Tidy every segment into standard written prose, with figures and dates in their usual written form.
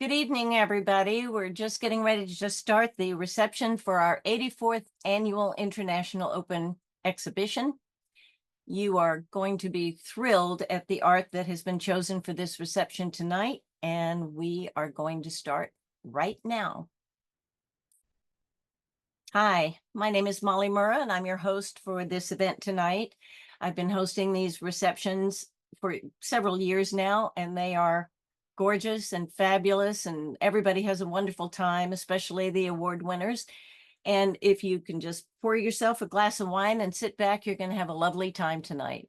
Good evening, everybody. We're just getting ready to start the reception for our 84th Annual International Open Exhibition. You are going to be thrilled at the art that has been chosen for this reception tonight, and we are going to start right now. Hi, my name is Molly Murrah, and I'm your host for this event tonight. I've been hosting these receptions for several years now, and they are gorgeous and fabulous, and everybody has a wonderful time, especially the award winners. And if you can just pour yourself a glass of wine and sit back, you're going to have a lovely time tonight.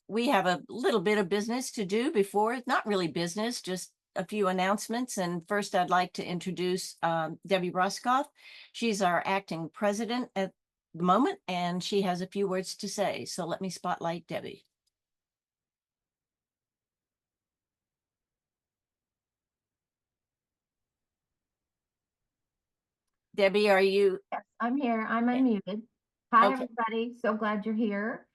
We have a little bit of business to do before, not really business, just a few announcements. And first, I'd like to introduce Debbie Roskoff. She's our acting president at the moment, and she has a few words to say. So let me spotlight Debbie. Debbie, are you? Yes, I'm here. I'm unmuted. Hi, Okay. everybody. So glad you're here.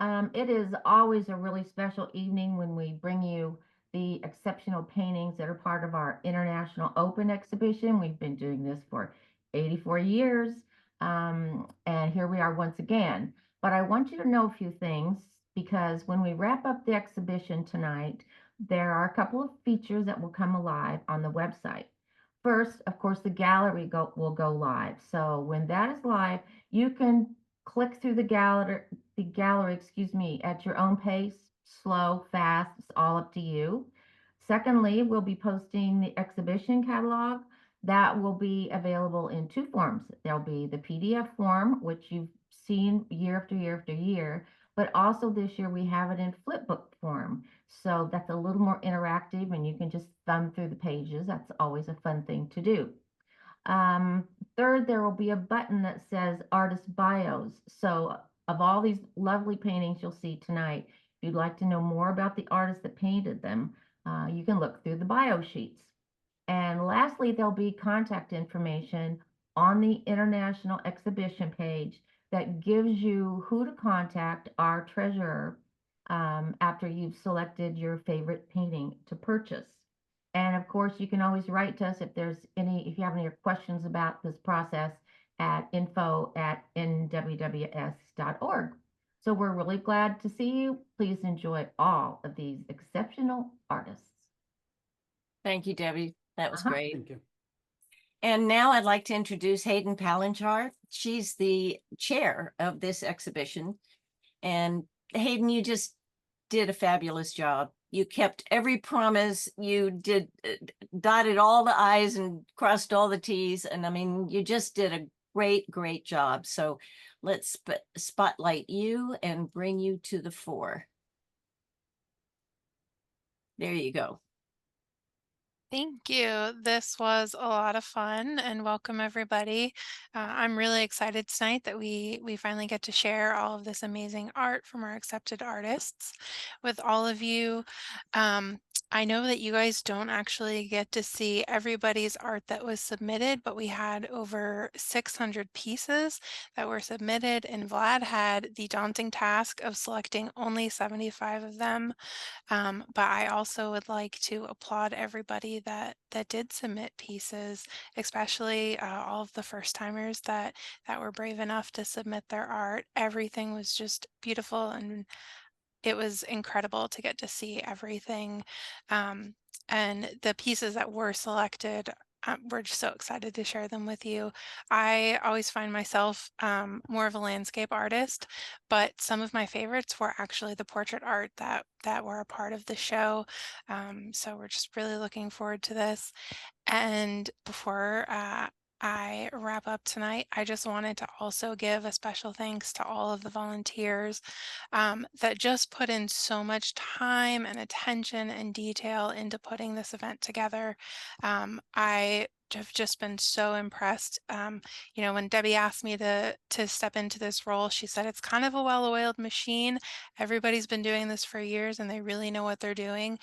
It is always a really special evening when we bring you the exceptional paintings that are part of our International Open exhibition. We've been doing this for 84 years, and here we are once again. But I want you to know a few things because when we wrap up the exhibition tonight, there are a couple of features that will come alive on the website. First, of course, the gallery will go live. So when that is live, you can click through the gallery, at your own pace, slow, fast, it's all up to you. Secondly, we'll be posting the exhibition catalog. That will be available in two forms. There'll be the PDF form, which you've seen year after year after year, but also this year we have it in flipbook form. So that's a little more interactive and you can just thumb through the pages. That's always a fun thing to do. Third, there will be a button that says artist bios. So of all these lovely paintings you'll see tonight, if you'd like to know more about the artist that painted them, you can look through the bio sheets. And lastly, there'll be contact information on the International Exhibition page that gives you who to contact our treasurer after you've selected your favorite painting to purchase. And of course, you can always write to us if you have any questions about this process at info@nwws.org. So we're really glad to see you. Please enjoy all of these exceptional artists. Thank you, Debbie. That was great. Thank you. And now I'd like to introduce Hayden Palanchar. She's the chair of this exhibition. And Hayden, you just did a fabulous job. You kept every promise. You did dotted all the I's and crossed all the T's. And I mean, you just did a great, great job. So let's spotlight you and bring you to the fore. There you go. Thank you. This was a lot of fun, and welcome everybody. I'm really excited tonight that we finally get to share all of this amazing art from our accepted artists with all of you. I know that you guys don't actually get to see everybody's art that was submitted, but we had over 600 pieces that were submitted, and Vlad had the daunting task of selecting only 75 of them. But I also would like to applaud everybody that did submit pieces, especially all of the first timers that were brave enough to submit their art. Everything was just beautiful, and it was incredible to get to see everything. And the pieces that were selected, we're just so excited to share them with you. I always find myself more of a landscape artist, but some of my favorites were actually the portrait art that were a part of the show. So we're just really looking forward to this. And before I wrap up tonight, I just wanted to also give a special thanks to all of the volunteers that just put in so much time and attention and detail into putting this event together. I have just been so impressed. You know, when Debbie asked me to step into this role, she said it's kind of a well-oiled machine. Everybody's been doing this for years and they really know what they're doing.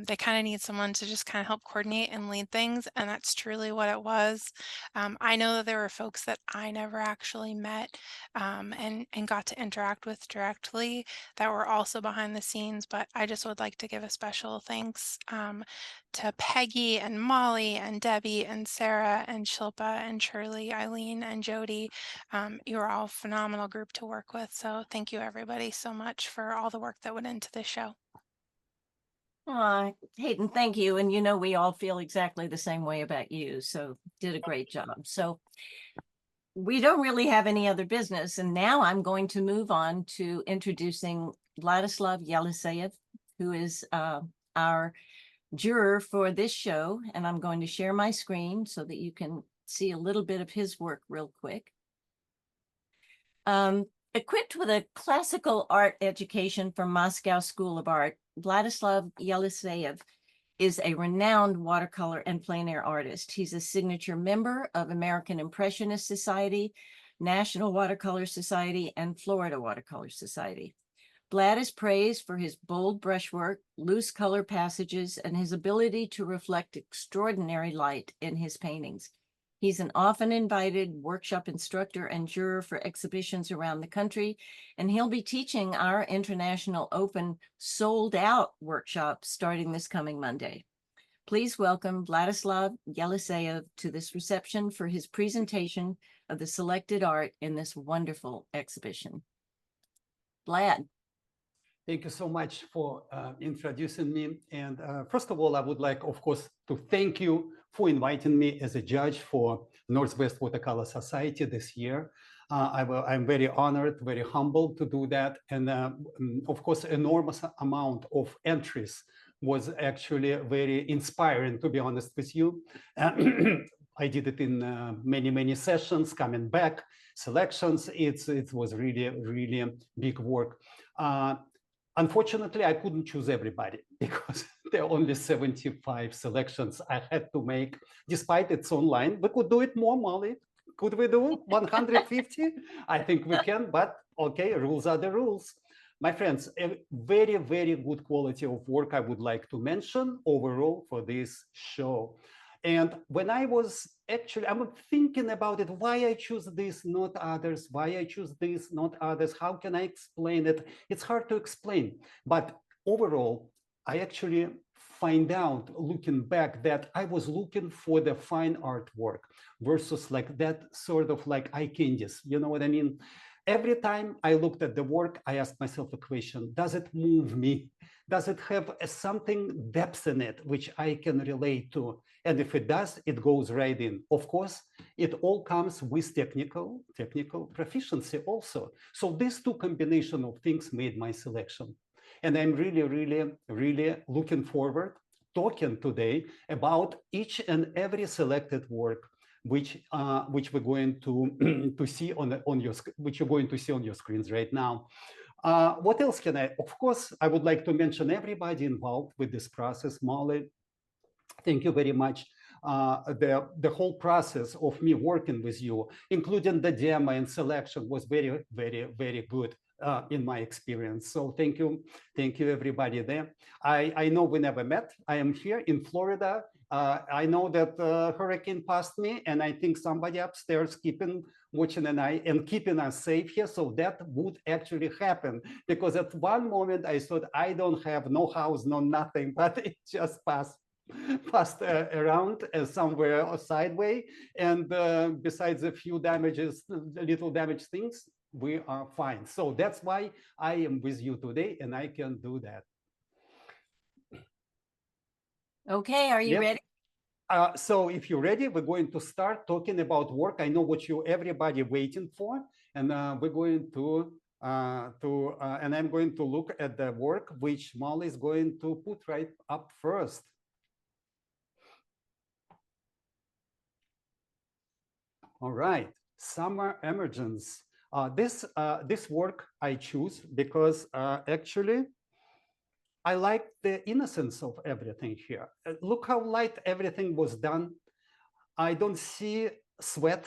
They kind of need someone to just kind of help coordinate and lead things, and that's truly what it was. I know that there were folks that I never actually met and got to interact with directly that were also behind the scenes, but I just would like to give a special thanks to Peggy and Molly and Debbie and Sarah and Shilpa and Shirley, Eileen and Jody. You are all a phenomenal group to work with. So thank you everybody so much for all the work that went into this show. Hayden, thank you. And you know, we all feel exactly the same way about you. So did a great job. So we don't really have any other business. And now I'm going to move on to introducing Vladislav Yeliseyev, who is our juror for this show. And I'm going to share my screen so that you can see a little bit of his work real quick. Equipped with a classical art education from Moscow School of Art, Vladislav Yeliseyev is a renowned watercolor and plein air artist. He's a signature member of American Impressionist Society, National Watercolor Society, and Florida Watercolor Society. Vlad is praised for his bold brushwork, loose color passages, and his ability to reflect extraordinary light in his paintings. He's an often invited workshop instructor and juror for exhibitions around the country, and he'll be teaching our International Open Sold Out workshop starting this coming Monday. Please welcome Vladislav Yeliseyev to this reception for his presentation of the selected art in this wonderful exhibition. Vlad. Thank you so much for introducing me. And first of all, I would like, of course, to thank you for inviting me as a judge for Northwest Watercolor Society this year. I'm very honored, very humbled to do that. And of course, enormous amount of entries was actually very inspiring, to be honest with you. I did it in many sessions, coming back, selections. It was really big work. Unfortunately, I couldn't choose everybody because there are only 75 selections I had to make, despite it's online. We could do it more, Molly. Could we do 150? I think we can, but okay, rules are the rules. My friends, a very good quality of work I would like to mention overall for this show. And when I was I'm thinking about it, why I choose this, not others, why I choose this, not others, how can I explain it? It's hard to explain, but overall, I actually find out, looking back, that I was looking for the fine artwork versus like that sort of like eye candies, you know what I mean? Every time I looked at the work, I asked myself a question: does it move me? Does it have something depth in it which I can relate to? And if it does, it goes right in. Of course, it all comes with technical proficiency also. So these two combination of things made my selection. And I'm really looking forward talking today about each and every selected work which we're going to see which you're going to see on your screens right now. What else can I? Of course, I would like to mention everybody involved with this process. Molly, thank you very much. The whole process of me working with you, including the demo and selection, was very good in my experience. So thank you everybody there. I know we never met. I am here in Florida. I know that hurricane passed me, and I think somebody upstairs watching an eye and keeping us safe here. So that would actually happen, because at one moment I thought I don't have no house, no nothing, but it just passed around somewhere sideways. And besides a few little damaged things, we are fine. So that's why I am with you today, and I can do that. Okay, are you ready? So if you're ready, we're going to start talking about work. I know what everybody waiting for, and we're going to and I'm going to look at the work which Molly is going to put right up first. All right, Summer Emergence. This work I choose because actually I like the innocence of everything here. Look how light everything was done. I don't see sweat.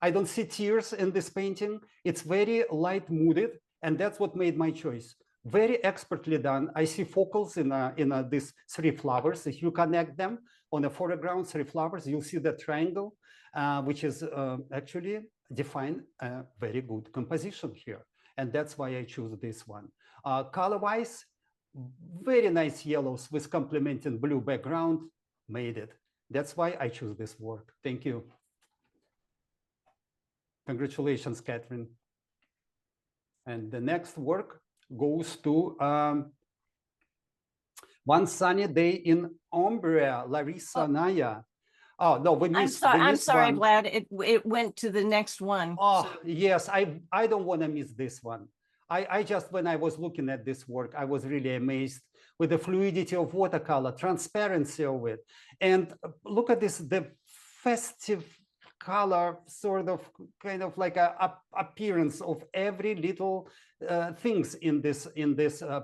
I don't see tears in this painting. It's very light mooded, and that's what made my choice. Very expertly done. I see focals in these three flowers. If you connect them on the foreground, three flowers, you'll see the triangle, which is actually define a very good composition here. And that's why I choose this one. Color-wise, very nice yellows with complementing blue background, made it. That's why I choose this work. Thank you. Congratulations, Catherine. And the next work goes to One Sunny Day in Umbria, Larissa Naya. Oh, no, we missed I'm sorry, one. Vlad, it went to the next one. Oh, So- yes, I don't want to miss this one. I just, when I was looking at this work, I was really amazed with the fluidity of watercolor, transparency of it. And look at this, the festive color, sort of kind of like a appearance of every little things in this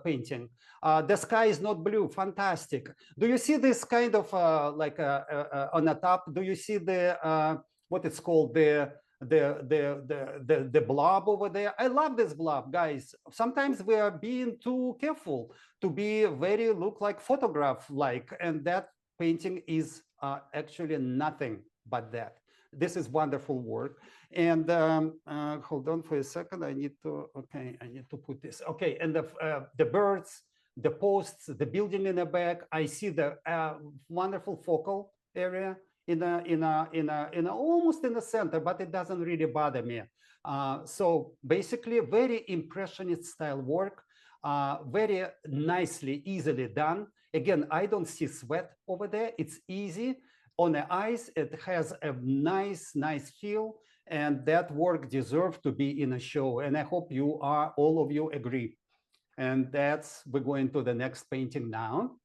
painting. The sky is not blue, fantastic. Do you see this kind of like on the top? Do you see the what it's called, the blob over there? I love this blob, guys. Sometimes we are being too careful to be very look like photograph like, and that painting is actually nothing but that. This is wonderful work. And hold on for a second. I need to put this. Okay, and the birds, the posts, the building in the back. I see the wonderful focal area in almost in the center, but it doesn't really bother me. So basically, very impressionist style work, very nicely, easily done. Again, I don't see sweat over there. It's easy. On the eyes, it has a nice feel, and that work deserves to be in a show. And I hope all of you agree. And we're going to the next painting now.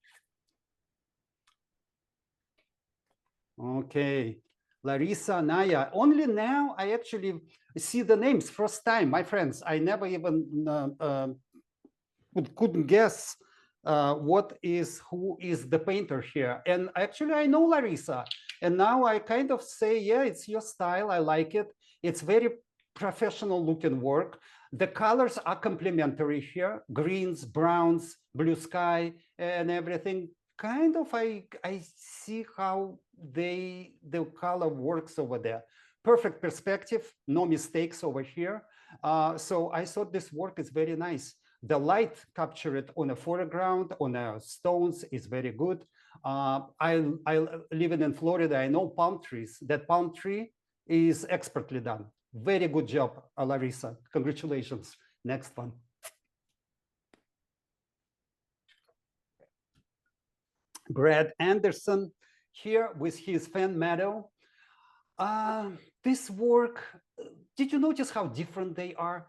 Okay, Larissa Naya. Only now I actually see the names first time, my friends. I never even couldn't guess who is the painter here. And actually I know Larissa, and now I kind of say, yeah, it's your style, I like it. It's very professional looking work. The colors are complementary here, greens, browns, blue sky, and everything. Kind of I see how the color works over there. Perfect perspective, no mistakes over here. So I thought this work is very nice. The light captured on a foreground, on the stones is very good. I living in Florida, I know palm trees. That palm tree is expertly done. Very good job, Larissa. Congratulations. Next one. Brad Anderson here with his fan medal. This work, did you notice how different they are?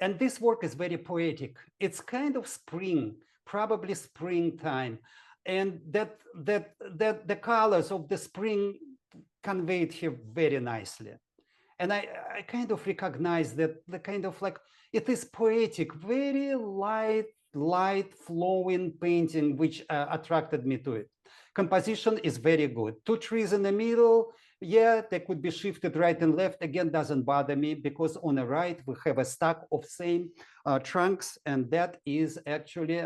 And this work is very poetic. It's kind of spring, probably springtime. And that the colors of the spring conveyed here very nicely. And I kind of recognize that the kind of like, it is poetic, very light flowing painting, which attracted me to it. Composition is very good. Two trees in the middle, yeah, they could be shifted right and left. Again, doesn't bother me because on the right, we have a stack of same trunks, and that is actually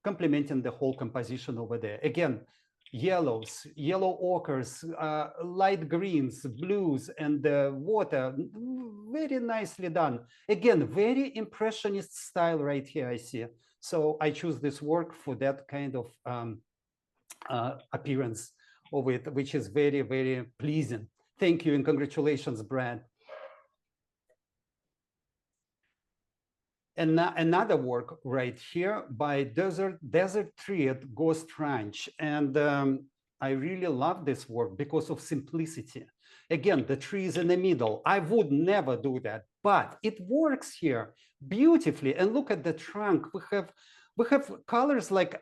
complementing the whole composition over there. Again, yellows, yellow ochres, light greens, blues, and the water, very nicely done. Again, very impressionist style right here, I see. So I choose this work for that kind of appearance of it, which is very, very pleasing. Thank you and congratulations, Brad. And another work right here by Desert Tree at Ghost Ranch. And I really love this work because of simplicity. Again, the trees in the middle. I would never do that, but it works here beautifully. And look at the trunk. We have colors like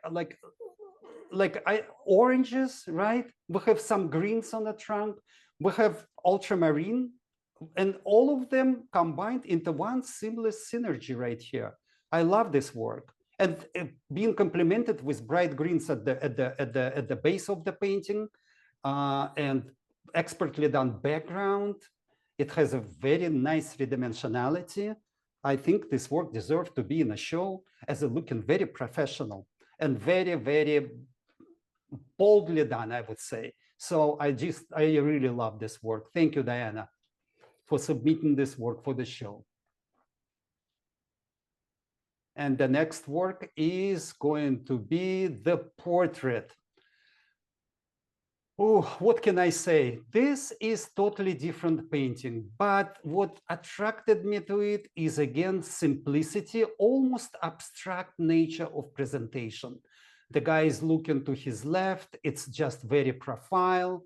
oranges, right? We have some greens on the trunk. We have ultramarine, and all of them combined into one seamless synergy right here. I love this work, and being complemented with bright greens at the base of the painting, and expertly done background. It has a very nice three-dimensionality. I think this work deserves to be in a show as it looking very professional and very, very boldly done, I would say. So I really love this work. Thank you, Diana, for submitting this work for the show. And the next work is going to be the portrait. Oh, what can I say? This is totally different painting, but what attracted me to it is again simplicity, almost abstract nature of presentation. The guy is looking to his left. It's just very profile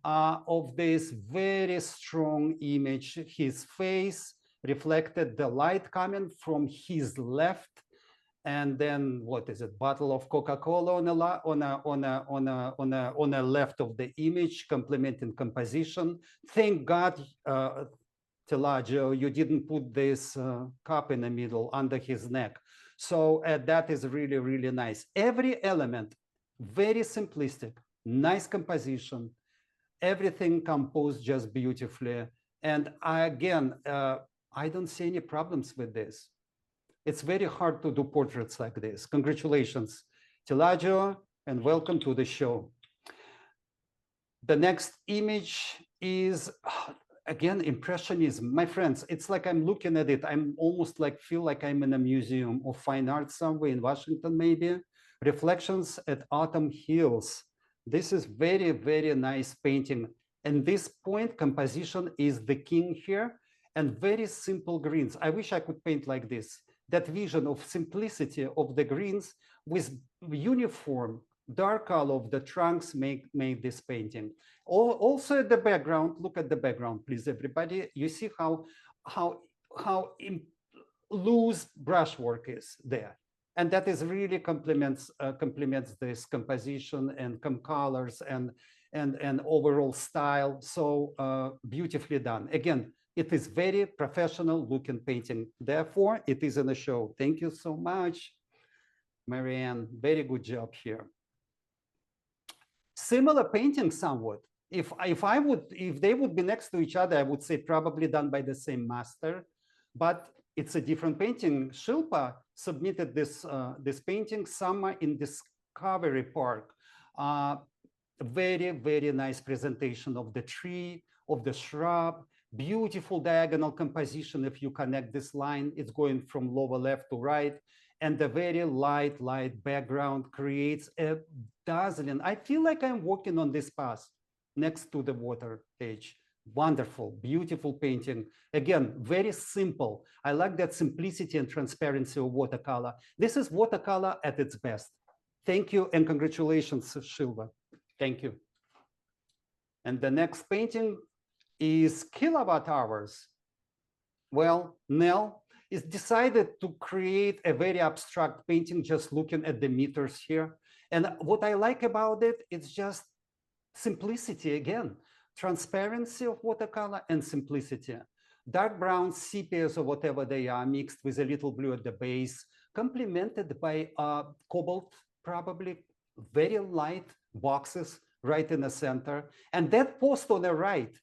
of this very strong image. His face reflected the light coming from his left, and then what is it? Bottle of Coca-Cola on the left of the image, complementing composition. Thank God, Telaggio, you didn't put this cup in the middle under his neck. So that is really, really nice. Every element, very simplistic, nice composition, everything composed just beautifully. And again, I don't see any problems with this. It's very hard to do portraits like this. Congratulations, Telaggio, and welcome to the show. The next image is, again, Impressionism. My friends, it's like I'm looking at it. I'm almost like, feel like I'm in a museum of fine art somewhere in Washington, maybe. Reflections at Autumn Hills. This is very, very nice painting. And this point, composition is the king here, and very simple greens. I wish I could paint like this. That vision of simplicity of the greens with uniform dark color of the trunks made this painting. Also at the background, look at the background, please, everybody. You see how loose brushwork is there. And that is really complements this composition and colors and overall style. So beautifully done. Again, it is very professional looking painting. Therefore, it is in the show. Thank you so much, Marianne. Very good job here. Similar painting somewhat. If they would be next to each other, I would say probably done by the same master, but it's a different painting. Shilpa submitted this painting, Summer in Discovery Park. Very, very nice presentation of the tree, of the shrub. Beautiful diagonal composition. If you connect this line, it's going from lower left to right. And the very light background creates a dazzling. I feel like I'm walking on this path next to the water edge. Wonderful, beautiful painting. Again, very simple. I like that simplicity and transparency of watercolor. This is watercolor at its best. Thank you and congratulations, Shilva. Thank you. And the next painting is kilowatt hours. Well, Nell is decided to create a very abstract painting, just looking at the meters here. And what I like about it, it's just simplicity again, transparency of watercolor and simplicity. Dark brown sepias or whatever they are mixed with a little blue at the base, complemented by cobalt, probably very light boxes right in the center. And that post on the right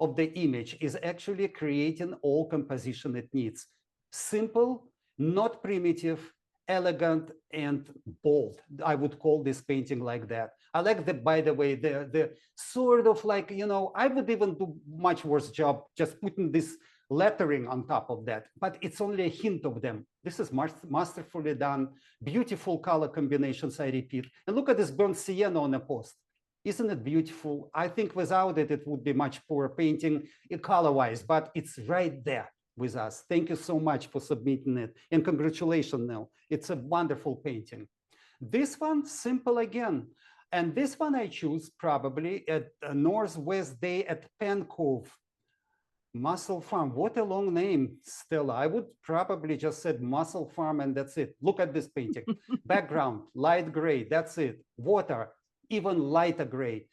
of the image is actually creating all composition it needs. Simple, not primitive, elegant, and bold. I would call this painting like that. I like the, by the way, the sort of like, you know, I would even do much worse job just putting this lettering on top of that, but it's only a hint of them. This is masterfully done, beautiful color combinations, I repeat. And look at this burnt sienna on the post. Isn't it beautiful? I think without it, it would be much poorer painting color-wise, but it's right there with us. Thank you so much for submitting it. And congratulations, Nell. It's a wonderful painting. This one, simple again. And this one I choose probably at Northwest Day at Penn Cove. Mussel Farm, what a long name, Stella. I would probably just said Mussel Farm and that's it. Look at this painting. Background, light gray, that's it. Water, even lighter gray,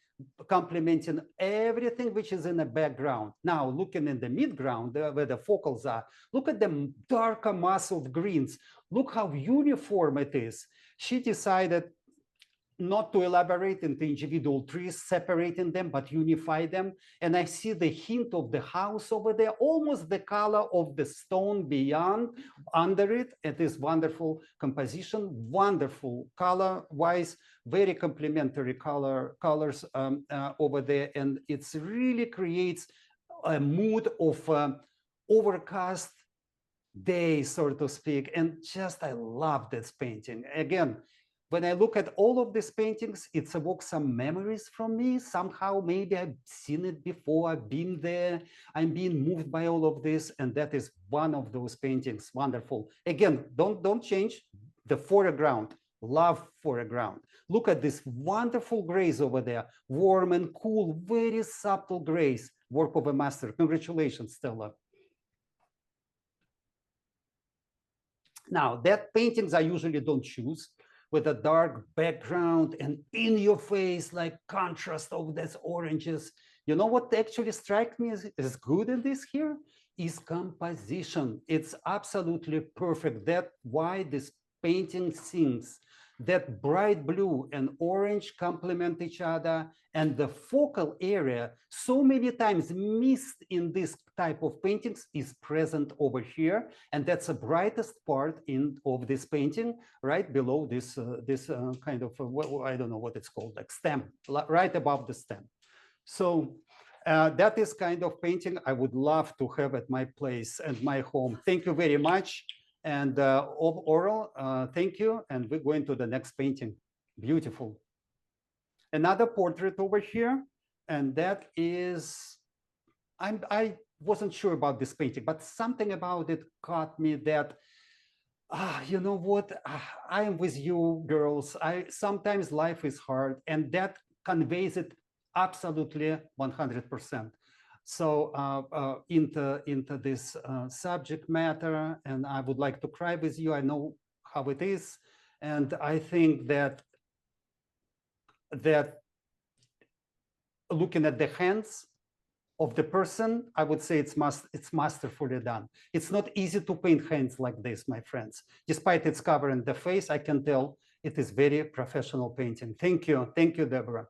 complementing everything which is in the background. Now, looking in the midground, where the focals are, look at the darker mass of greens. Look how uniform it is. She decided not to elaborate into individual trees, separating them, but unify them. And I see the hint of the house over there, almost the color of the stone beyond, under it. It is wonderful composition, wonderful color-wise, very complementary colors over there. And it really creates a mood of overcast day, so to speak. And just, I love this painting. Again, when I look at all of these paintings, it evokes some memories from me. Somehow, maybe I've seen it before, I've been there, I'm being moved by all of this, and that is one of those paintings. Wonderful. Again, don't change the foreground. Love foreground. Look at this wonderful grays over there, warm and cool, very subtle grays. Work of a master. Congratulations, Stella. Now, that paintings I usually don't choose, with a dark background and in your face, like contrast of these oranges. You know what actually strikes me as good in this here is composition. It's absolutely perfect. That's why this painting sings. That bright blue and orange complement each other, and the focal area, so many times missed in this type of paintings, is present over here, and that's the brightest part of this painting, right below this kind of I don't know what it's called, like stem, right above the stem. So that is kind of painting I would love to have at my place and my home. Thank you very much. And Oral, thank you. And we're going to the next painting. Beautiful. Another portrait over here. And that is, I wasn't sure about this painting, but something about it caught me that, you know what, I am with you, girls. Sometimes life is hard, and that conveys it absolutely 100%. So into this subject matter, and I would like to cry with you. I know how it is, and I think that looking at the hands of the person, I would say it's masterfully done. It's not easy to paint hands like this, my friends. Despite it's covering the face, I can tell it is very professional painting. Thank you, Deborah.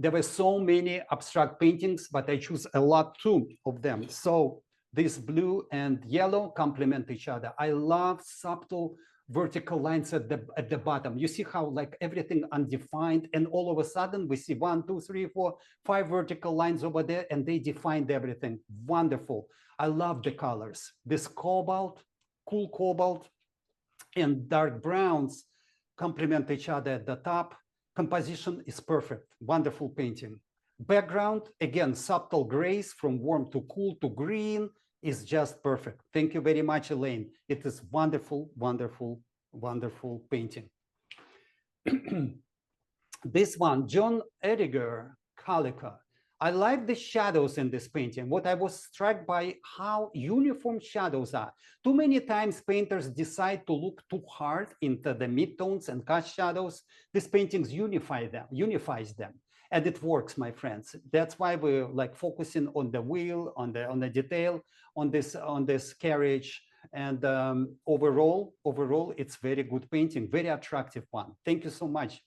There were so many abstract paintings, but I choose a lot too of them. So this blue and yellow complement each other. I love subtle vertical lines at the bottom. You see how like everything undefined, and all of a sudden we see 1, 2, 3, 4, 5 vertical lines over there, and they defined everything. Wonderful. I love the colors. This cobalt, cool cobalt, and dark browns complement each other at the top. Composition is perfect. Wonderful painting. Background, again, subtle grays from warm to cool to green is just perfect. Thank you very much, Elaine. It is wonderful, wonderful, wonderful painting. This one, John Ediger, Calica. I like the shadows in this painting. What I was struck by how uniform shadows are. Too many times painters decide to look too hard into the midtones and cast shadows. This painting unifies them. And it works, my friends. That's why we're like focusing on the wheel, on the detail, on this carriage. And overall, it's very good painting, very attractive one. Thank you so much.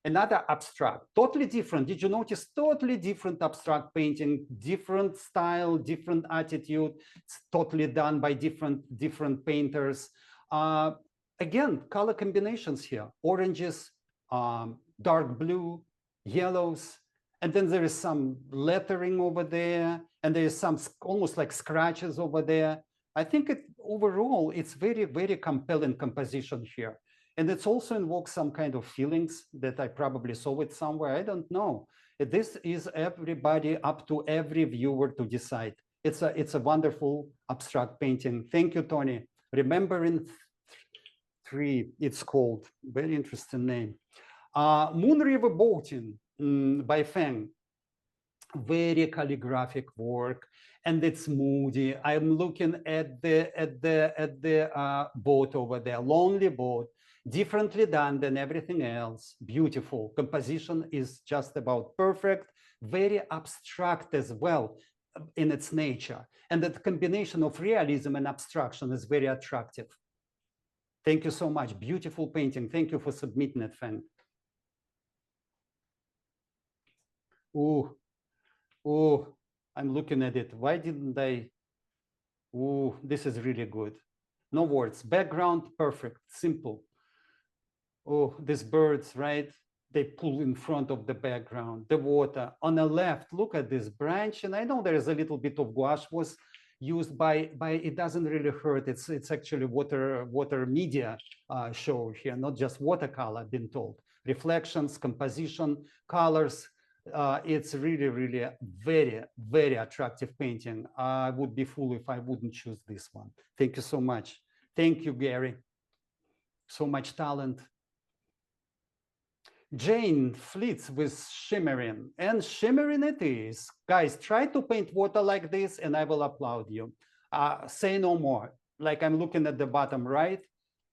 Another abstract, totally different. Did you notice? Totally different abstract painting, different style, different attitude. It's totally done by different painters. Again, color combinations here: oranges, dark blue, yellows, and then there is some lettering over there, and there is some almost like scratches over there. I think overall it's very, very compelling composition here. And it's also invokes some kind of feelings that I probably saw it somewhere. I don't know. This is everybody, up to every viewer to decide. It's a wonderful abstract painting. Thank you, Tony. Remembering 3, it's called. Very interesting name. Moon River Boating by Feng. Very calligraphic work, and it's moody. I'm looking at the boat over there, lonely boat. Differently done than everything else. Beautiful. Composition is just about perfect. Very abstract as well. in its nature. And that combination of realism and abstraction is very attractive. Thank you so much. Beautiful painting. Thank you for submitting it, Feng. Oh, I'm looking at it. Why didn't I? Oh, this is really good. No words. Background, perfect, simple. Oh, these birds, right? They pull in front of the background, the water. On the left, look at this branch. And I know there is a little bit of gouache was used by it doesn't really hurt. It's actually water media show here, not just watercolor, been told. Reflections, composition, colors. It's really, really a very, very attractive painting. I would be fool if I wouldn't choose this one. Thank you so much. Thank you, Gary. So much talent. Jane flits with shimmering, and shimmering it is. Guys, try to paint water like this and I will applaud you. Say no more. Like I'm looking at the bottom right,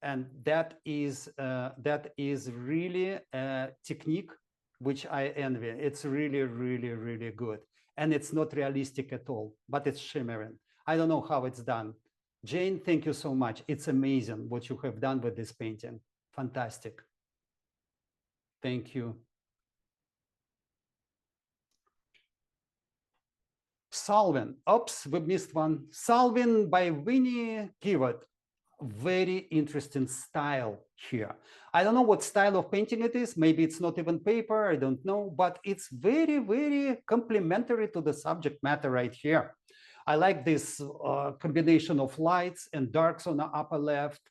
and that is really a technique which I envy. It's really, really, really good. And it's not realistic at all, but it's shimmering. I don't know how it's done. Jane, thank you so much. It's amazing what you have done with this painting. Fantastic. Thank you. Salvin. Oops, we missed one. Salvin by Winnie Kivat. Very interesting style here. I don't know what style of painting it is. Maybe it's not even paper. I don't know. But it's very, very complementary to the subject matter right here. I like this combination of lights and darks on the upper left.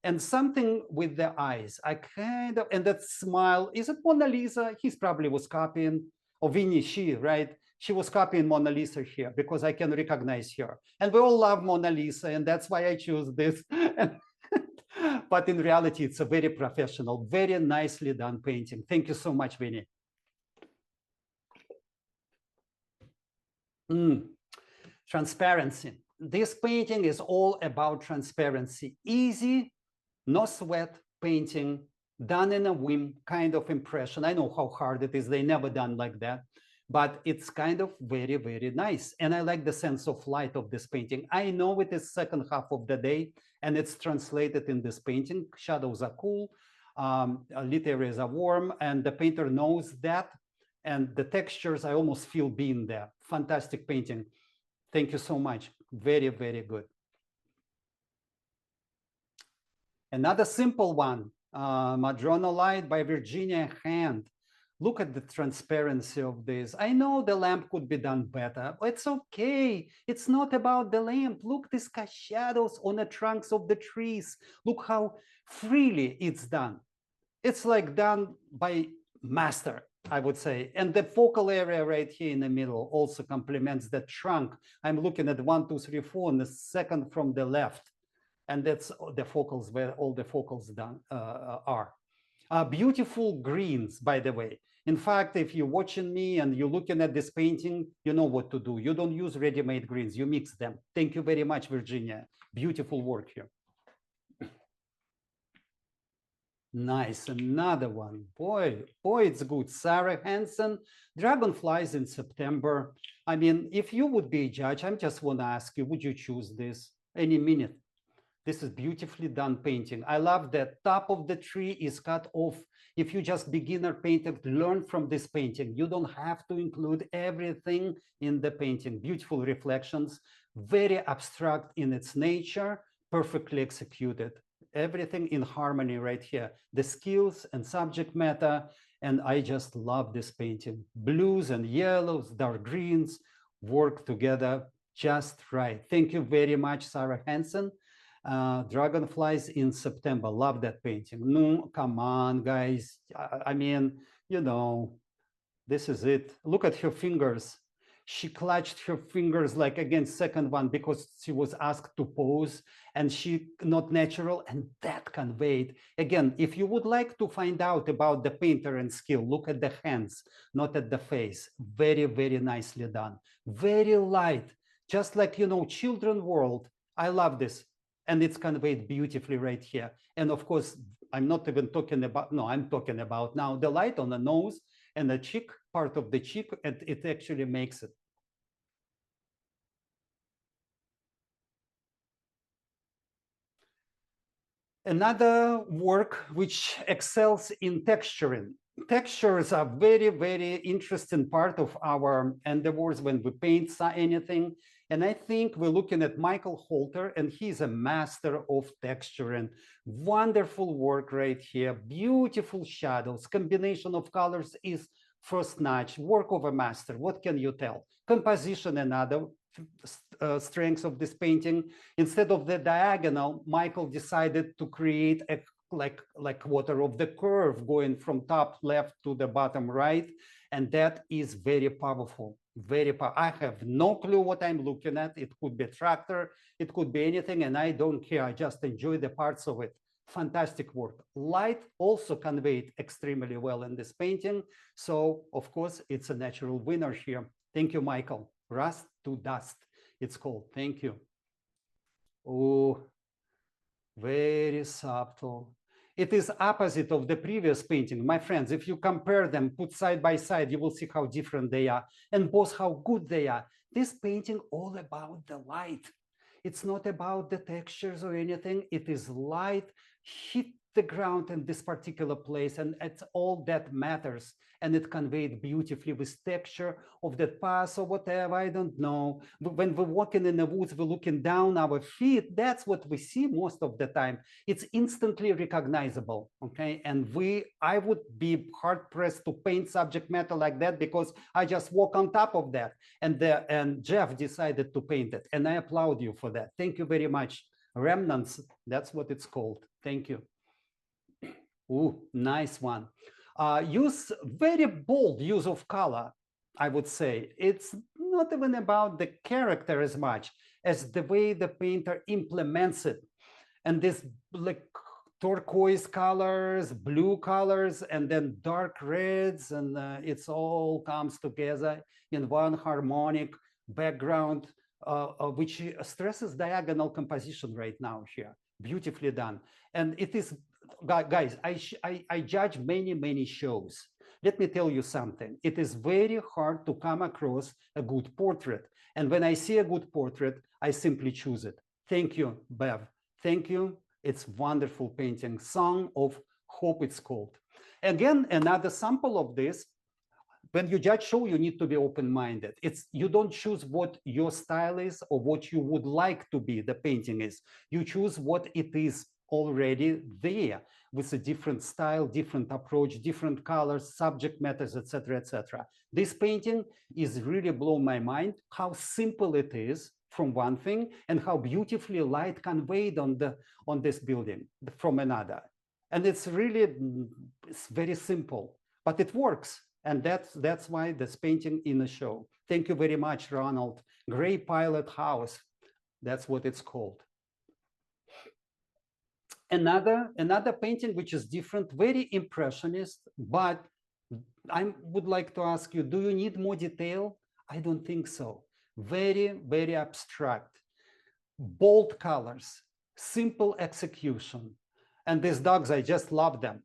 And something with the eyes. I kind of, and that smile, is it Mona Lisa? He's probably was copying, or Winnie, she, right? She was copying Mona Lisa here because I can recognize her. And we all love Mona Lisa, and that's why I choose this. But in reality, it's a very professional, very nicely done painting. Thank you so much, Winnie. Transparency. This painting is all about transparency. Easy, no sweat painting, done in a whim kind of impression. I know how hard it is. They never done like that, but it's kind of very, very nice. And I like the sense of light of this painting. I know it is second half of the day and it's translated in this painting. Shadows are cool, lit areas are warm, and the painter knows that. And the textures, I almost feel being there. Fantastic painting. Thank you so much. Very, very good. Another simple one, Madrona Light by Virginia Hand. Look at the transparency of this. I know the lamp could be done better. It's okay. It's not about the lamp. Look, these shadows on the trunks of the trees. Look how freely it's done. It's like done by master, I would say. And the focal area right here in the middle also complements the trunk. I'm looking at 1, 2, 3, 4, and the second from the left. And that's the focals where all the focals done are. Beautiful greens, by the way. In fact, if you're watching me and you're looking at this painting, you know what to do. You don't use ready-made greens, you mix them. Thank you very much, Virginia. Beautiful work here. Nice, another one. Boy, it's good. Sarah Hansen, Dragonflies in September. I mean, if you would be a judge, I just want to ask you, would you choose this any minute? This is beautifully done painting. I love that top of the tree is cut off. If you just beginner painter, learn from this painting. You don't have to include everything in the painting. Beautiful reflections, very abstract in its nature, perfectly executed. Everything in harmony right here. The skills and subject matter, and I just love this painting. Blues and yellows, dark greens work together just right. Thank you very much, Sarah Hansen. Dragonflies in September. Love that painting. No, come on, guys. I mean, you know, this is it. Look at her fingers. She clutched her fingers like again, second one, because she was asked to pose and she not natural, and that conveyed. Again, if you would like to find out about the painter and skill, look at the hands, not at the face. Very, very nicely done. Very light, just like, you know, children world. I love this. And it's conveyed beautifully right here. And of course, I'm not even talking about, no, I'm talking about now the light on the nose and the cheek, part of the cheek, and it actually makes it. Another work which excels in texturing. Textures are very, very interesting part of our endeavors when we paint anything. And I think we're looking at Michael Holter, and he's a master of texturing. Wonderful work right here, beautiful shadows, combination of colors is first notch, work of a master. What can you tell? Composition, another strengths of this painting. Instead of the diagonal, Michael decided to create a like quarter of the curve going from top left to the bottom right, and that is very powerful. Very powerful. I have no clue what I'm looking at. It could be a tractor, it could be anything, and I don't care. I just enjoy the parts of it. Fantastic work. Light also conveyed extremely well in this painting, so of course it's a natural winner here. Thank you, Michael. Rust to Dust, it's called. Thank you. Oh, very subtle. It is opposite of the previous painting. My friends, if you compare them, put side by side, you will see how different they are and both how good they are. This painting all about the light. It's not about the textures or anything. It is light hit the ground in this particular place, and it's all that matters. And it conveyed beautifully with texture of that path or whatever, I don't know. But when we're walking in the woods, we're looking down our feet. That's what we see most of the time. It's instantly recognizable, okay? And I would be hard pressed to paint subject matter like that because I just walk on top of that. And Jeff decided to paint it, and I applaud you for that. Thank you very much. Remnants, that's what it's called. Thank you. Ooh, nice one. Use very bold use of color, I would say. It's not even about the character as much as the way the painter implements it. And this like turquoise colors, blue colors, and then dark reds, and it's all comes together in one harmonic background, which stresses diagonal composition right now here. Beautifully done. And it is, guys, I judge many shows. Let me tell you something. It is very hard to come across a good portrait. And when I see a good portrait, I simply choose it. Thank you, Bev. Thank you. It's wonderful painting. Song of Hope, it's called. Again, another sample of this. When you judge show, you need to be open-minded. You don't choose what your style is or what you would like to be the painting is. You choose what it is already there with a different style, different approach, different colors, subject matters, etc., etc. This painting is really blown my mind how simple it is from one thing and how beautifully light conveyed on this building from another. And it's very simple, but it works. And that's why this painting in the show. Thank you very much, Ronald. Gray Pilot House, that's what it's called. Another painting which is different, very impressionist, but I would like to ask you, do you need more detail? I don't think so. Very abstract, bold colors, simple execution. And these dogs, I just love them.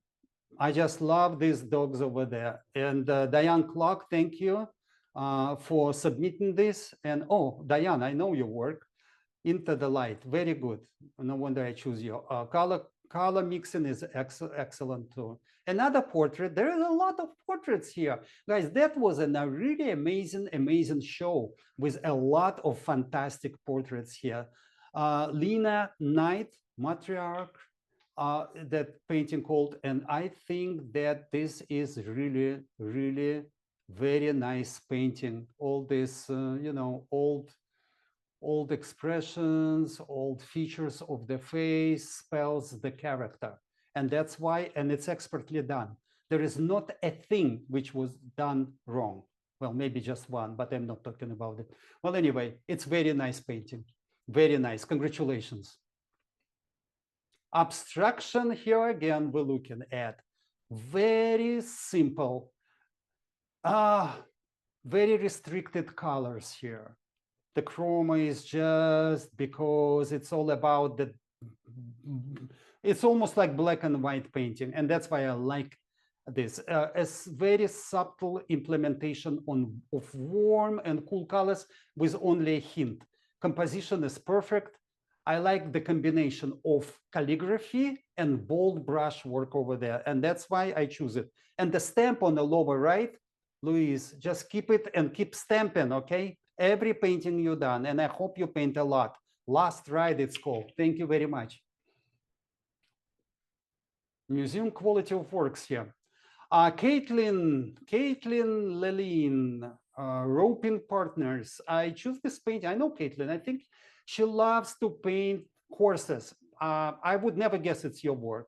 I just love these dogs over there. And Diane Clark, thank you for submitting this. And oh, Diane, I know your work. Into the Light, very good. No wonder I choose you. Color mixing is excellent too. Another portrait, there is a lot of portraits here. Guys, that was a really amazing show with a lot of fantastic portraits here. Lena Knight, Matriarch, that painting called, and I think that this is really very nice painting. All this, old expressions, old features of the face spells the character. And that's why, and it's expertly done. There is not a thing which was done wrong. Well, maybe just one, but I'm not talking about it. Well, anyway, it's very nice painting. Very nice, congratulations. Abstraction, here again, we're looking at very simple, very restricted colors here. The chroma is just because it's all about it's almost like black and white painting. And that's why I like this. A very subtle implementation of warm and cool colors with only a hint. Composition is perfect. I like the combination of calligraphy and bold brush work over there. And that's why I choose it. And the stamp on the lower right, Luis, just keep it and keep stamping, okay? Every painting you done. And I hope you paint a lot. Last Ride, it's called. Thank you very much. Museum quality of works here. Caitlin Leline, Roping Partners. I choose this painting. I know Caitlin. I think she loves to paint horses. I would never guess it's your work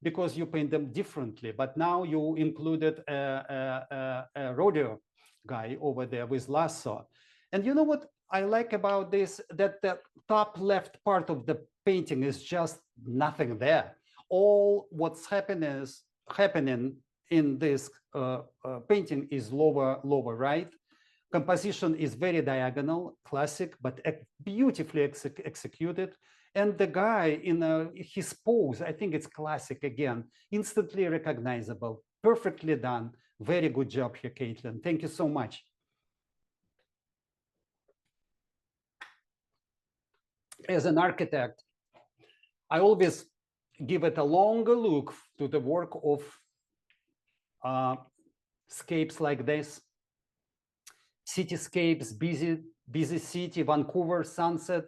because you paint them differently. But now you included a rodeo guy over there with lasso. And you know what I like about this? That the top left part of the painting is just nothing there. All what's happening in this painting is lower right. Composition is very diagonal, classic, but beautifully executed. And the guy in his pose, I think it's classic again, instantly recognizable, perfectly done. Very good job here, Caitlin. Thank you so much. As an architect, I always give it a longer look to the work of scapes like this. Cityscapes, busy city, Vancouver, sunset.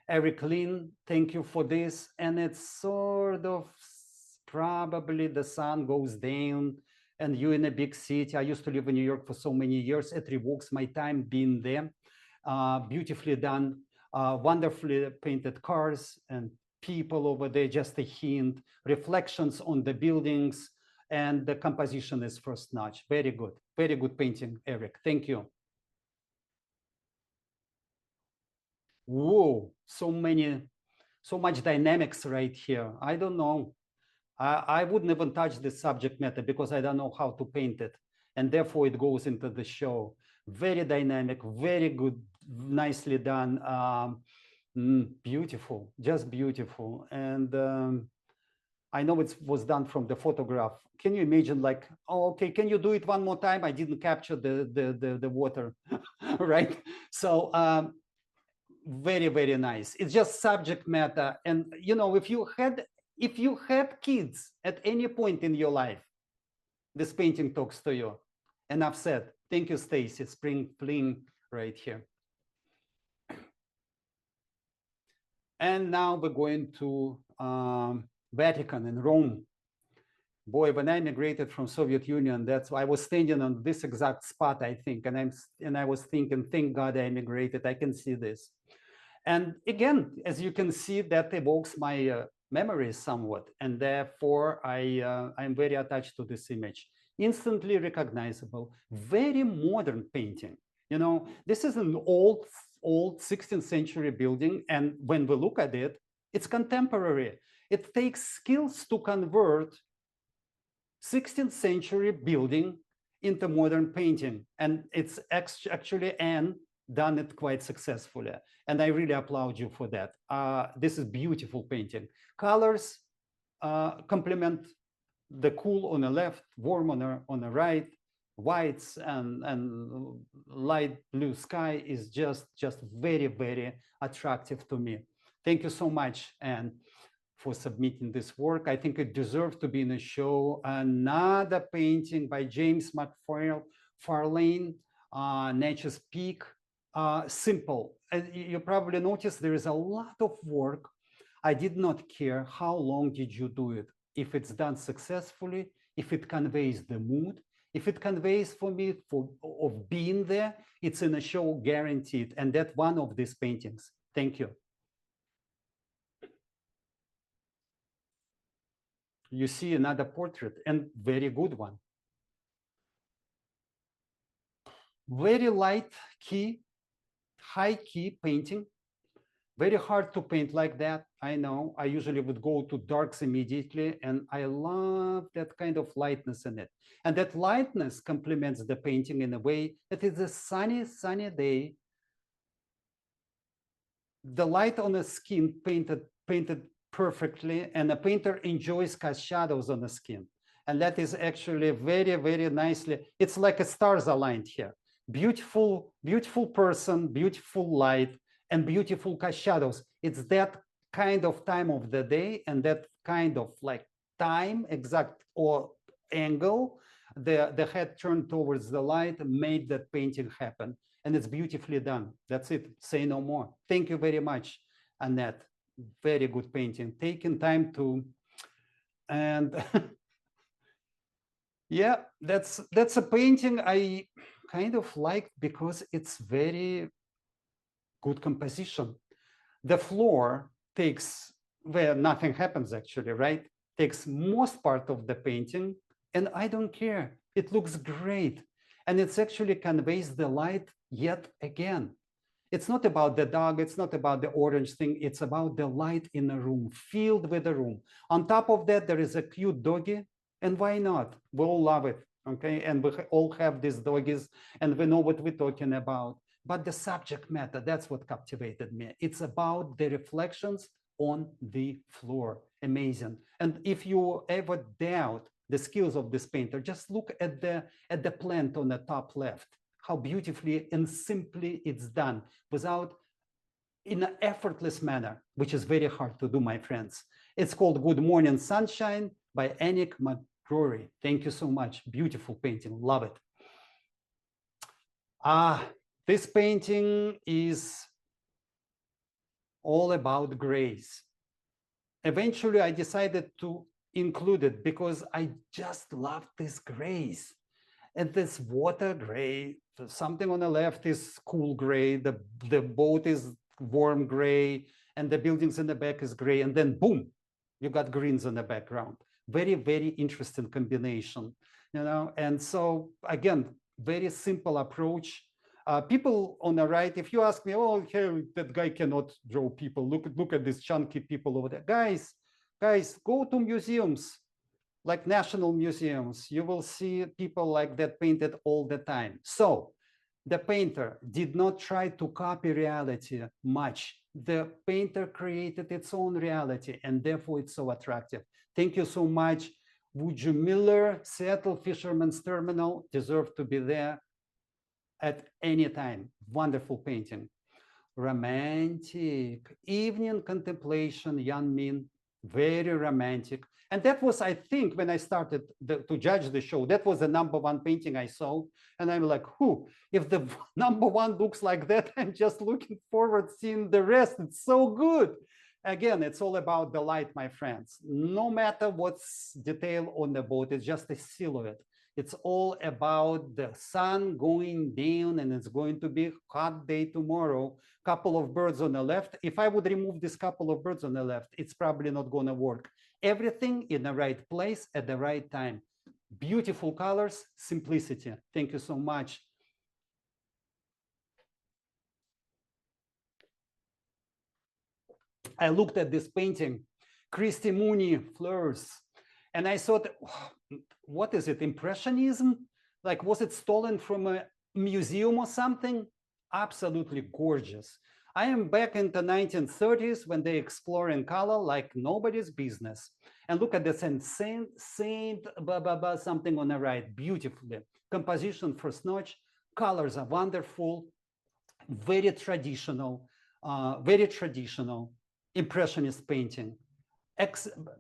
Eric Lynn, thank you for this. And it's sort of probably the sun goes down and you in a big city. I used to live in New York for so many years. It revokes my time being there. Beautifully done, wonderfully painted cars and people over there, just a hint, reflections on the buildings, and the composition is first notch. Very good painting, Eric. Thank you. Whoa, so much dynamics right here. I don't know. I wouldn't even touch the subject matter because I don't know how to paint it. And therefore it goes into the show. Very dynamic, very good, nicely done. Beautiful, just beautiful. And I know it was done from the photograph. Can you imagine, like, oh, okay, can you do it one more time? I didn't capture the water, right? So very nice. It's just subject matter. And you know, if you had kids at any point in your life, this painting talks to you. Enough said. Thank you, Stacy. Spring fling right here. And now we're going to Vatican in Rome. Boy, when I immigrated from Soviet Union, that's why I was standing on this exact spot, I think, and I was thinking, thank God I immigrated. I can see this. And again, as you can see, that evokes my memories somewhat, and therefore I'm very attached to this image. Instantly recognizable, very modern painting. You know, this is an old 16th century building, and when we look at it, it's contemporary. It takes skills to convert 16th century building into modern painting, and it's actually Anne done it quite successfully, and I really applaud you for that. This is beautiful painting. Colors complement the cool on the left, warm on the right, whites and light blue sky is just very attractive to me. Thank you so much, Anne, for submitting this work. I think it deserves to be in a show. Another painting by James McFarlane, Nature's Peak. Simple. As you probably noticed, there is a lot of work. I did not care how long did you do it. If it's done successfully, if it conveys the mood, if it conveys for me of being there, it's in a show guaranteed. And that's one of these paintings. Thank you. You see another portrait, and very good one. Very light key, high key painting. Very hard to paint like that. I know. I usually would go to darks immediately, and I love that kind of lightness in it. And that lightness complements the painting in a way that it's a sunny day. The light on the skin painted perfectly, and the painter enjoys cast shadows on the skin. And that is actually very nicely. It's like a stars aligned here. Beautiful person, beautiful light, and beautiful shadows. It's that kind of time of the day and that kind of like time exact or angle, the head turned towards the light made that painting happen. And it's beautifully done. That's it. Say no more. Thank you very much, Annette. Very good painting. Taking time to, and yeah, that's a painting I kind of liked because it's very good composition. The floor takes, where nothing happens actually, right? Takes most part of the painting, and I don't care. It looks great. And it's actually conveys the light yet again. It's not about the dog, it's not about the orange thing, it's about the light in a room, filled with the room. On top of that, there is a cute doggy, and why not? We all love it, okay? And we all have these doggies, and we know what we're talking about. But the subject matter, that's what captivated me. It's about the reflections on the floor. Amazing. And if you ever doubt the skills of this painter, just look at the plant on the top left, how beautifully and simply it's done without, in an effortless manner, which is very hard to do, my friends. It's called Good Morning Sunshine by Anik McCrory. Thank you so much. Beautiful painting. Love it. This painting is all about grays. Eventually, I decided to include it because I just love this grays. And this water gray, something on the left is cool gray, the boat is warm gray, and the buildings in the back is gray, and then boom, you got greens in the background. Very, very interesting combination, you know. And so again, very simple approach. People on the right, if you ask me, oh, hey, that guy cannot draw people. Look at these chunky people over there. Guys, go to museums, like national museums. You will see people like that painted all the time. So the painter did not try to copy reality much. The painter created its own reality, and therefore it's so attractive. Thank you so much. Woodrow Miller, Seattle Fisherman's Terminal, deserve to be there at any time. Wonderful painting. Romantic. Evening Contemplation, Yan Min, very romantic. And that was, I think, when I started to judge the show, that was the #1 painting I saw. And I'm like, who? If the #1 looks like that, I'm just looking forward seeing the rest. It's so good. Again, it's all about the light, my friends. No matter what's detail on the boat, it's just a silhouette. It's all about the sun going down, and it's going to be a hot day tomorrow. Couple of birds on the left. If I would remove this couple of birds on the left, it's probably not going to work. Everything in the right place at the right time. Beautiful colors, simplicity. Thank you so much. I looked at this painting, Christy Mooney, Fleurs, and I thought, what is it, Impressionism? Like, was it stolen from a museum or something? Absolutely gorgeous. I am back in the 1930s when they explore in color like nobody's business. And look at this insane, something on the right, beautifully. Composition first notch, colors are wonderful, very traditional, Impressionist painting.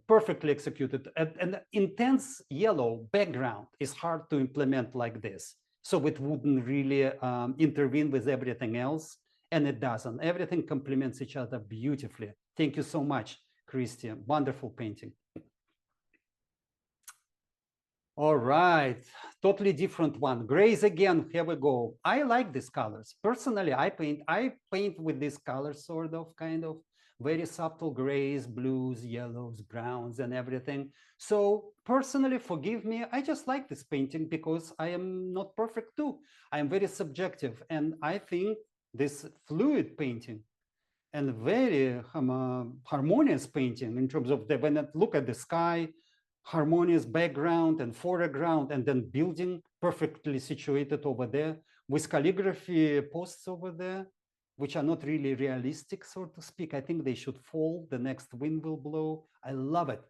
Perfectly executed. An intense yellow background is hard to implement like this. So it wouldn't really intervene with everything else. And it doesn't. Everything complements each other beautifully. Thank you so much, Christian. Wonderful painting. All right, totally different one. Grays again, here we go. I like these colors. Personally, I paint with these colors, sort of, kind of. Very subtle grays, blues, yellows, browns, and everything. So personally, forgive me, I just like this painting because I am not perfect too. I am very subjective, and I think this fluid painting and very harmonious painting in terms of when I look at the sky, harmonious background and foreground, and then building perfectly situated over there with calligraphy posts over there, which are not really realistic, so to speak. I think they should fall. The next wind will blow. I love it.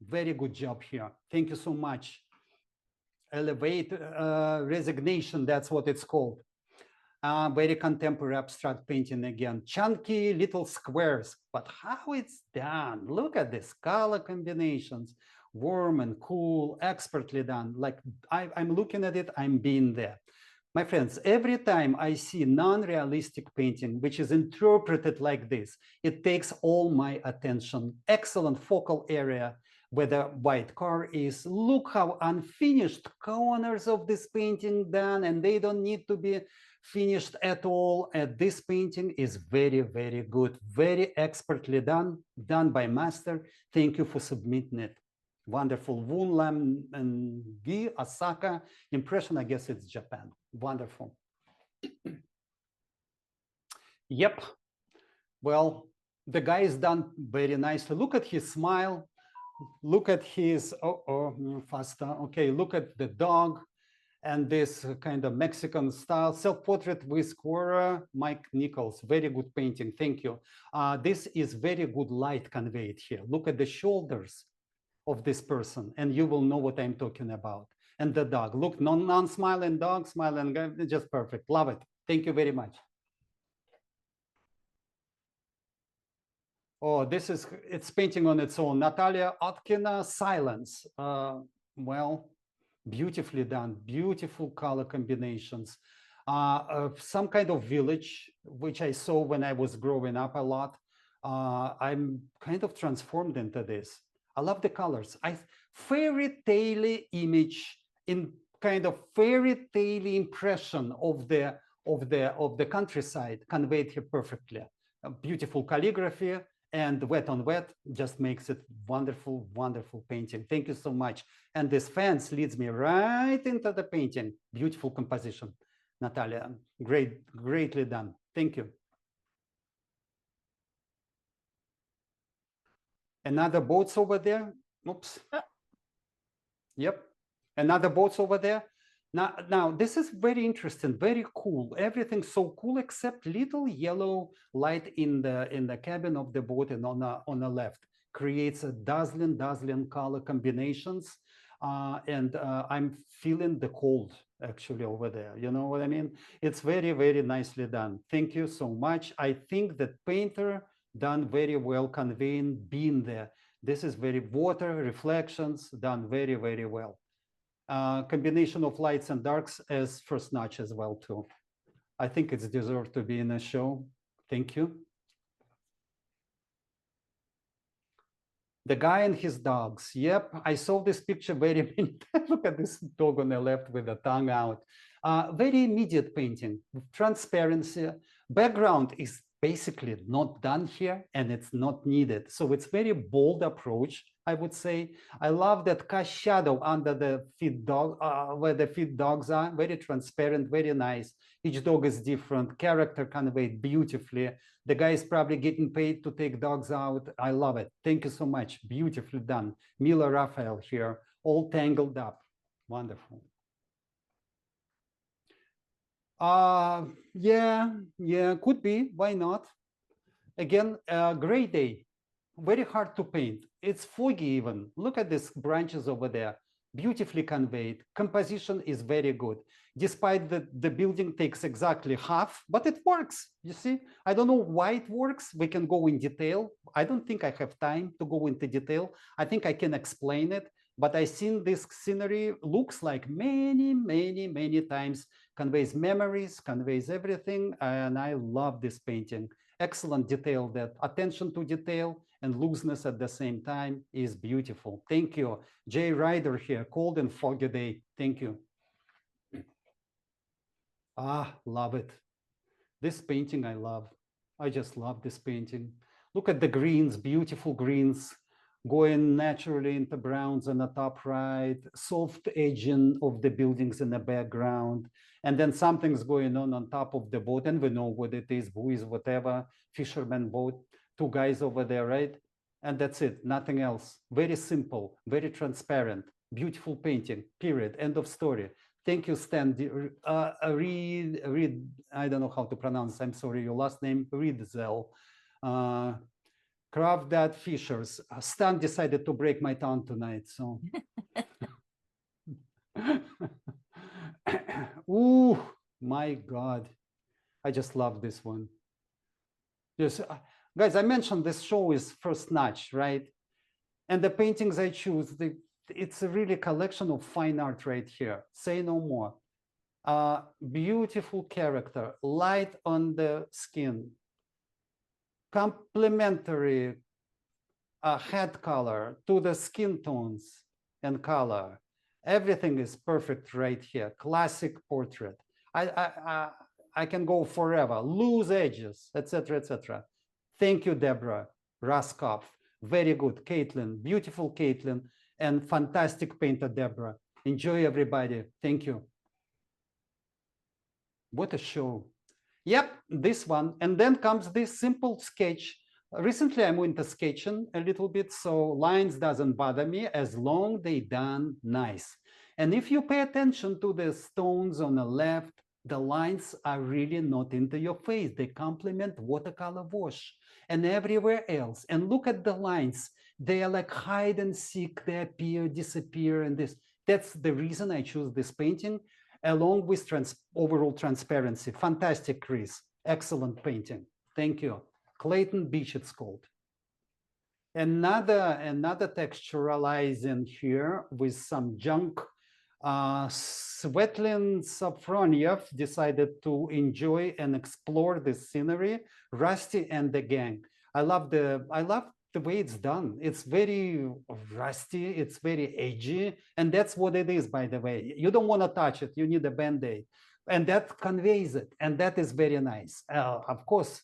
Very good job here. Thank you so much. Elevate Resignation, that's what it's called. Very contemporary abstract painting again. Chunky little squares, but how it's done. Look at this color combinations. Warm and cool, expertly done. Like I'm looking at it, I'm being there. My friends, every time I see non-realistic painting, which is interpreted like this, it takes all my attention. Excellent focal area where the white car is. Look how unfinished corners of this painting done, and they don't need to be finished at all. And this painting is very, very good, very expertly done by master. Thank you for submitting it. Wonderful. Wun Lam and Gi, Osaka. Impression, I guess it's Japan. Wonderful. Yep. Well, the guy is done very nicely. Look at his smile. Look at his, faster. Okay, look at the dog and this kind of Mexican style self-portrait with Cura, Mike Nichols. Very good painting. Thank you. This is very good light conveyed here. Look at the shoulders of this person, and you will know what I'm talking about. And the dog, look, non-smiling dog, smiling guy, just perfect. Love it. Thank you very much. Oh, it's painting on its own. Natalia Otkina, Silence. Well, beautifully done, beautiful color combinations. Some kind of village, which I saw when I was growing up a lot. I'm kind of transformed into this. I love the colors. Fairy tale image in kind of fairy tale impression of the countryside conveyed here perfectly. A beautiful calligraphy and wet on wet just makes it wonderful, wonderful painting. Thank you so much. And this fence leads me right into the painting. Beautiful composition, Natalia. Greatly done. Thank you. Another boats over there. Oops. Yep. Another boats over there. Now this is very interesting, very cool. Everything's so cool except little yellow light in the cabin of the boat and on the left creates a dazzling color combinations. And I'm feeling the cold actually over there. You know what I mean? It's very, very nicely done. Thank you so much. I think that painter done very well conveying being there. This is very water reflections done very, very well. Combination of lights and darks as first notch as well too. I think it's deserved to be in a show. Thank you. The guy and his dogs. Yep, I saw this picture very many times. Look at this dog on the left with the tongue out. Very immediate painting, transparency. Background is basically not done here and it's not needed. So it's very bold approach, I would say. I love that cast shadow under the feet dog, where the feet dogs are, very transparent, very nice. Each dog is different, character conveyed beautifully. The guy is probably getting paid to take dogs out. I love it. Thank you so much. Beautifully done. Mila Raphael here, all tangled up. Wonderful. Yeah, could be. Why not? Again, gray day, very hard to paint. It's foggy even. Look at these branches over there, beautifully conveyed. Composition is very good. Despite that the building takes exactly half, but it works. You see, I don't know why it works. We can go in detail. I don't think I have time to go into detail. I think I can explain it, but I've seen this scenery looks like many times, conveys memories, conveys everything. And I love this painting. Excellent detail, that attention to detail and looseness at the same time is beautiful. Thank you. Jay Ryder here, cold and foggy day. Thank you. Love it. This painting I love. I just love this painting. Look at the greens, beautiful greens, going naturally into browns on the top right, soft edging of the buildings in the background. And then something's going on top of the boat, and we know what it is, buoys, whatever, fisherman boat, two guys over there, right? And that's it, nothing else. Very simple, very transparent, beautiful painting, period, end of story. Thank you, Stan. Reed, I don't know how to pronounce, I'm sorry, your last name, Riedzel. Craft that Fishers. Stan decided to break my tongue tonight, so. Ooh, my God. I just love this one. Yes, guys, I mentioned this show is first notch, right? And the paintings I choose, it's a really collection of fine art right here. Say no more. Beautiful character, light on the skin, complementary head color to the skin tones and color. Everything is perfect right here. Classic portrait. I can go forever. Loose edges, etc., etc. Thank you, Deborah Raskoff. Very good, Caitlin. Beautiful Caitlin, and fantastic painter, Deborah. Enjoy, everybody. Thank you. What a show. Yep, this one. And then comes this simple sketch. Recently, I'm into sketching a little bit, so lines doesn't bother me as long they done nice. And if you pay attention to the stones on the left, the lines are really not into your face. They complement watercolor wash and everywhere else. And look at the lines. They are like hide and seek. They appear, disappear, and this. That's the reason I choose this painting, along with overall transparency. Fantastic, Chris. Excellent painting. Thank you. Clayton Beach, it's called. Another texturalizing here with some junk. Svetlin Safroniev decided to enjoy and explore this scenery. Rusty and the gang. I love the way it's done. It's very rusty. It's very edgy, and that's what it is. By the way, you don't want to touch it. You need a Band-Aid, and that conveys it, and that is very nice. Of course.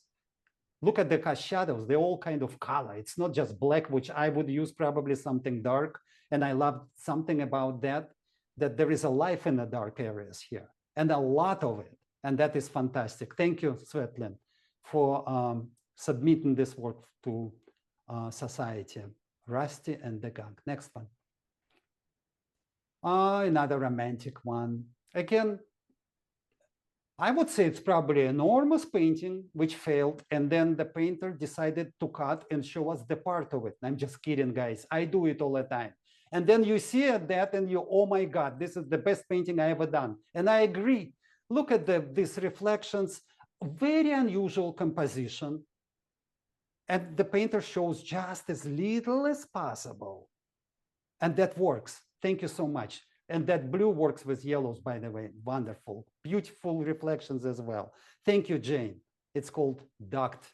Look at the shadows, they're all kind of color. It's not just black, which I would use probably something dark. And I love something about that there is a life in the dark areas here and a lot of it. And that is fantastic. Thank you, Svetlin, for submitting this work to society. Rusty and the gang. Next one. Another romantic one. Again, I would say it's probably an enormous painting which failed, and then the painter decided to cut and show us the part of it. I'm just kidding, guys. I do it all the time. And then you see that and you, oh my God, this is the best painting I ever done. And I agree. Look at these reflections, very unusual composition. And the painter shows just as little as possible. And that works. Thank you so much. And that blue works with yellows, by the way. Wonderful. Beautiful reflections as well. Thank you, Jane. It's called Duct.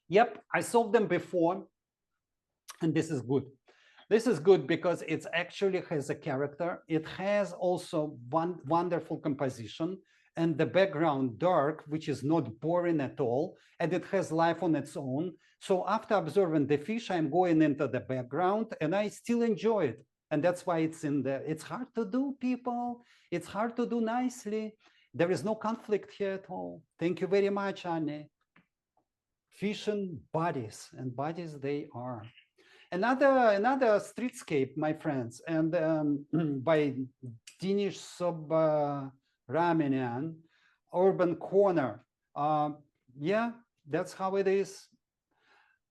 Yep, I saw them before. And this is good. This is good because it actually has a character. It has also one wonderful composition. And the background dark, which is not boring at all. And it has life on its own. So after observing the fish, I'm going into the background and I still enjoy it. And that's why it's in there. It's hard to do, people. It's hard to do nicely. There is no conflict here at all. Thank you very much, Annie. Fish and bodies they are. Another streetscape, my friends, and by Dinish Sobramanian, Urban Corner. Yeah, that's how it is.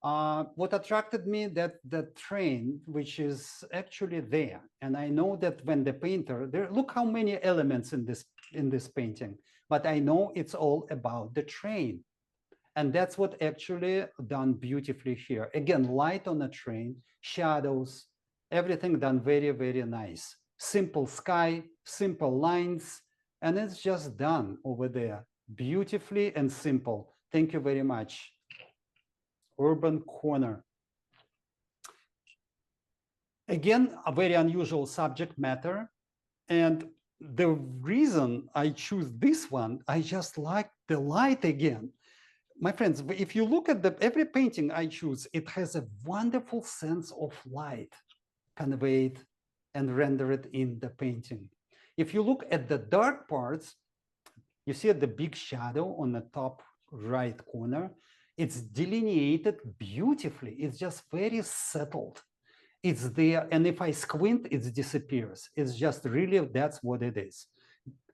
What attracted me that the train, which is actually there, and I know that when the painter there, look how many elements in this painting, but I know it's all about the train, and that's what actually done beautifully here. Again, light on the train, shadows, everything done very, very nice. Simple sky, simple lines, and it's just done over there beautifully and simple. Thank you very much. Urban Corner. Again, a very unusual subject matter. And the reason I choose this one, I just like the light again. My friends, if you look at every painting I choose, it has a wonderful sense of light conveyed and rendered in the painting. If you look at the dark parts, you see the big shadow on the top right corner. It's delineated beautifully. It's just very settled. It's there, and if I squint, it disappears. It's just really, that's what it is.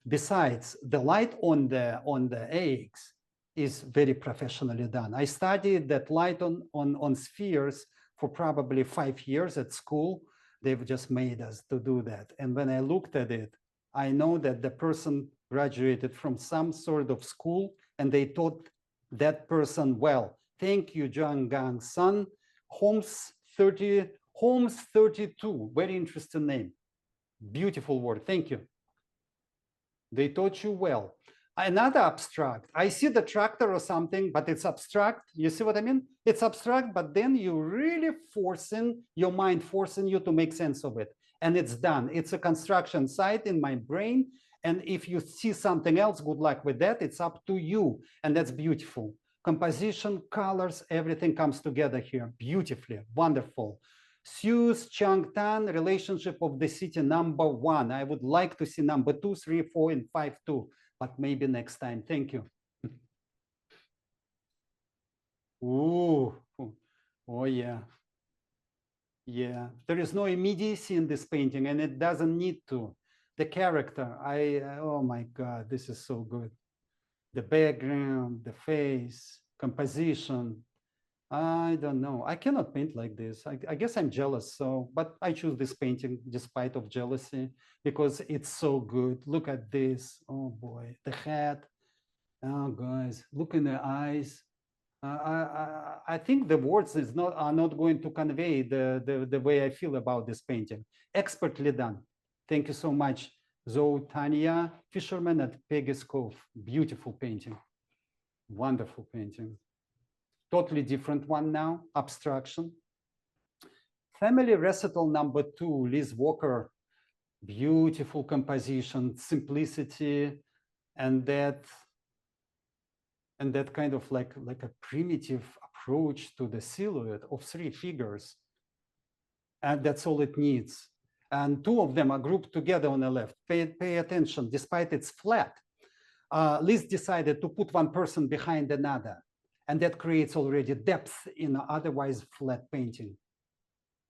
Besides, the light on the eggs is very professionally done. I studied that light on spheres for probably 5 years at school. They've just made us to do that. And when I looked at it, I know that the person graduated from some sort of school and they taught that person well. Thank you, John Gang Sun. Holmes 32, very interesting name. Beautiful word, thank you. They taught you well. Another abstract, I see the tractor or something, but it's abstract. You see what I mean? It's abstract, but then you really forcing your mind, forcing you to make sense of it. And it's done. It's a construction site in my brain. And if you see something else, good luck with that. It's up to you. And that's beautiful. Composition, colors, everything comes together here beautifully, wonderful. Sue's Changtan, relationship of the city, #1. I would like to see number 2, 3, 4, and 5 too, but maybe next time. Thank you. Ooh, oh yeah. Yeah, there is no immediacy in this painting and it doesn't need to. The character, oh my God, this is so good. The background, the face, composition. I don't know. I cannot paint like this. I guess I'm jealous. So, but I choose this painting despite of jealousy because it's so good. Look at this. Oh boy, the head. Oh guys, look in the eyes. I think the words are not going to convey the way I feel about this painting. Expertly done. Thank you so much, Zoe Tanya, Fisherman at Peggy's Cove. Beautiful painting. Wonderful painting. Totally different one now, abstraction. Family Recital #2, Liz Walker. Beautiful composition, simplicity, and that kind of like a primitive approach to the silhouette of 3 figures. And that's all it needs. And 2 of them are grouped together on the left. Pay attention, despite it's flat. Liz decided to put one person behind another. And that creates already depth in an otherwise flat painting.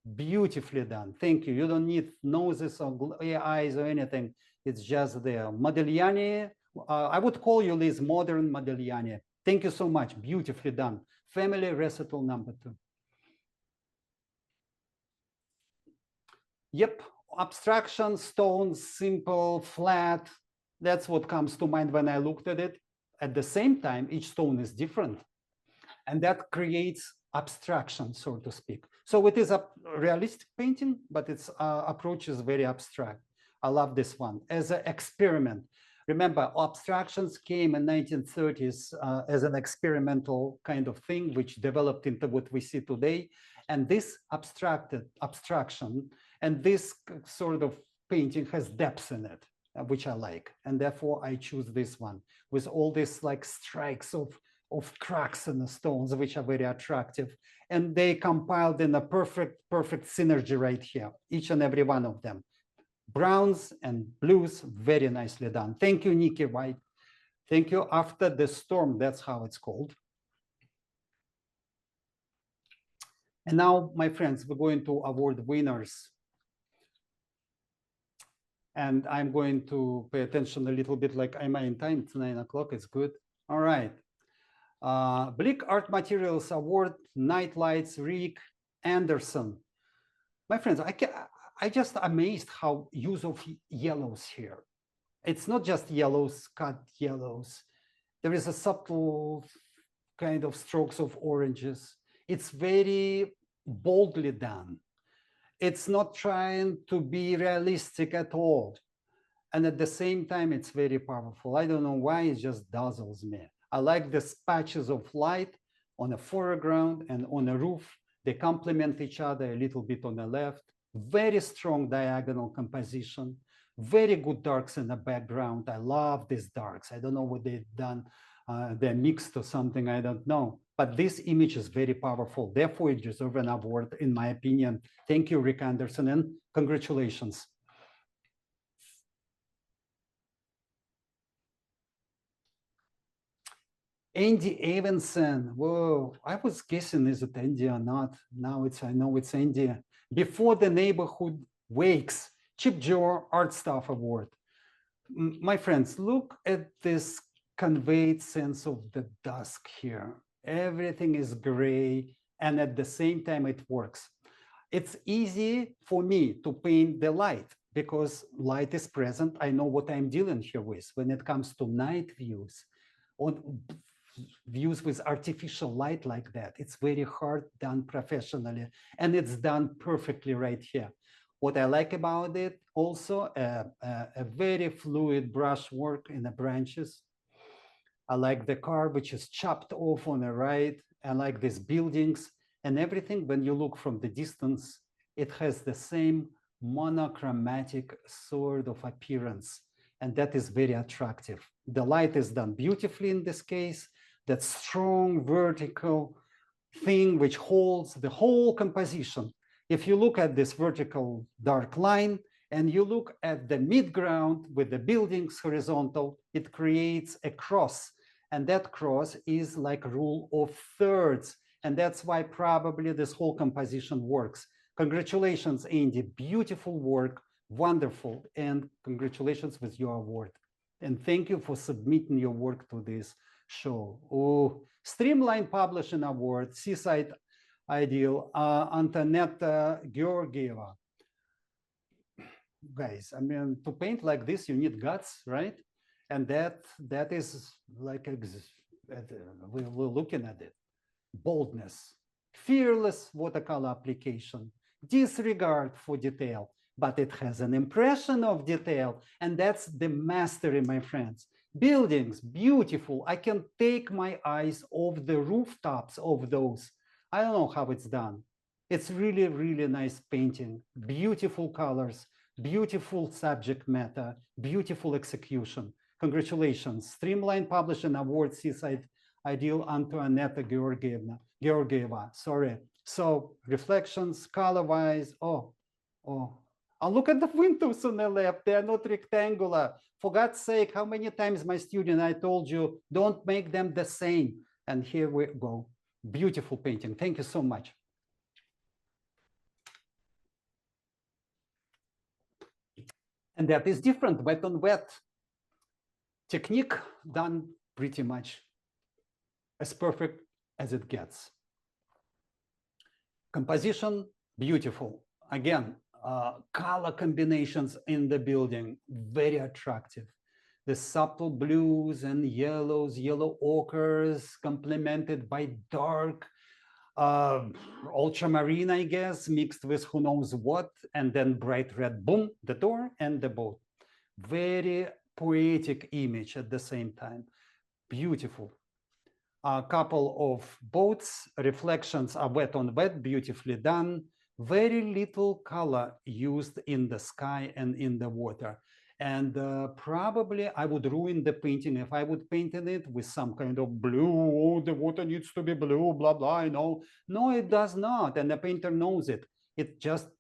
Beautifully done. Thank you. You don't need noses or eyes or anything. It's just there. Modigliani, I would call you Liz modern Modigliani. Thank you so much. Beautifully done. Family Recital #2. Yep, abstraction, stones, simple, flat. That's what comes to mind when I looked at it. At the same time, each stone is different. And that creates abstraction, so to speak. So it is a realistic painting, but its approach is very abstract. I love this one as an experiment. Remember, abstractions came in 1930s as an experimental kind of thing, which developed into what we see today. And this abstraction and this sort of painting has depth in it, which I like. And therefore, I choose this one with all these like strikes of cracks in the stones, which are very attractive. And they compiled in a perfect synergy right here, each and every one of them. Browns and blues, very nicely done. Thank you, Nikki White. Thank you. After the Storm, that's how it's called. And now, my friends, we're going to award winners. And I'm going to pay attention a little bit, like, am I in time? It's 9 o'clock, it's good. All right. Blick Art Materials Award, Night Lights, Rick Anderson. My friends, I just amazed how use of yellows here. It's not just yellows, cut yellows. There is a subtle kind of strokes of oranges. It's very boldly done. It's not trying to be realistic at all. And at the same time, it's very powerful. I don't know why, it just dazzles me. I like the patches of light on a foreground and on a roof. They complement each other a little bit on the left. Very strong diagonal composition. Very good darks in the background. I love these darks. I don't know what they've done. They're mixed or something, I don't know. But this image is very powerful. Therefore, it deserves an award, in my opinion. Thank you, Rick Anderson, and congratulations. Andy Evanson. Whoa, I was guessing, is it Andy or not? Now I know it's Andy. Before the Neighborhood Wakes, Chip Juror Art Staff Award. My friends, look at this conveyed sense of the dusk here. Everything is gray, and at the same time, it works. It's easy for me to paint the light because light is present. I know what I'm dealing here with. When it comes to night views, on views with artificial light like that, it's very hard done professionally, and it's done perfectly right here. What I like about it also, a very fluid brush work in the branches. I like the car, which is chopped off on the right. I like these buildings and everything. When you look from the distance, it has the same monochromatic sort of appearance. And that is very attractive. The light is done beautifully in this case. That strong vertical thing which holds the whole composition. If you look at this vertical dark line and you look at the midground with the buildings horizontal, it creates a cross. And that cross is like rule of thirds. And that's why probably this whole composition works. Congratulations, Andy. Beautiful work, wonderful. And congratulations with your award. And thank you for submitting your work to this show. Oh, Streamline Publishing Award, Seaside Ideal, Antonetta Georgieva. Guys, I mean, to paint like this, you need guts, right? And that is like, we're looking at it. Boldness, fearless watercolor application, disregard for detail, but it has an impression of detail, and that's the mastery, my friends. Buildings, beautiful. I can take my eyes off the rooftops of those. I don't know how it's done. It's really, really nice painting, beautiful colors, beautiful subject matter, beautiful execution. Congratulations. Streamline Publishing Award, Seaside Ideal, Antoinetta Georgieva. Sorry. So reflections, color-wise. Oh. And look at the windows on the left. They are not rectangular. For God's sake, how many times, my student, I told you, don't make them the same. And here we go. Beautiful painting. Thank you so much. And that is different, wet on wet. Technique done pretty much as perfect as it gets. Composition, beautiful. Again, color combinations in the building, very attractive. The subtle blues and yellows, yellow ochres, complemented by dark ultramarine, I guess, mixed with who knows what, and then bright red, boom, the door and the boat. Very poetic image at the same time. Beautiful. A couple of boats, reflections are wet on wet, beautifully done. Very little color used in the sky and in the water. And probably I would ruin the painting if I would paint it with some kind of blue. Oh, the water needs to be blue, blah, blah, I know. No, it does not. And the painter knows it. It just,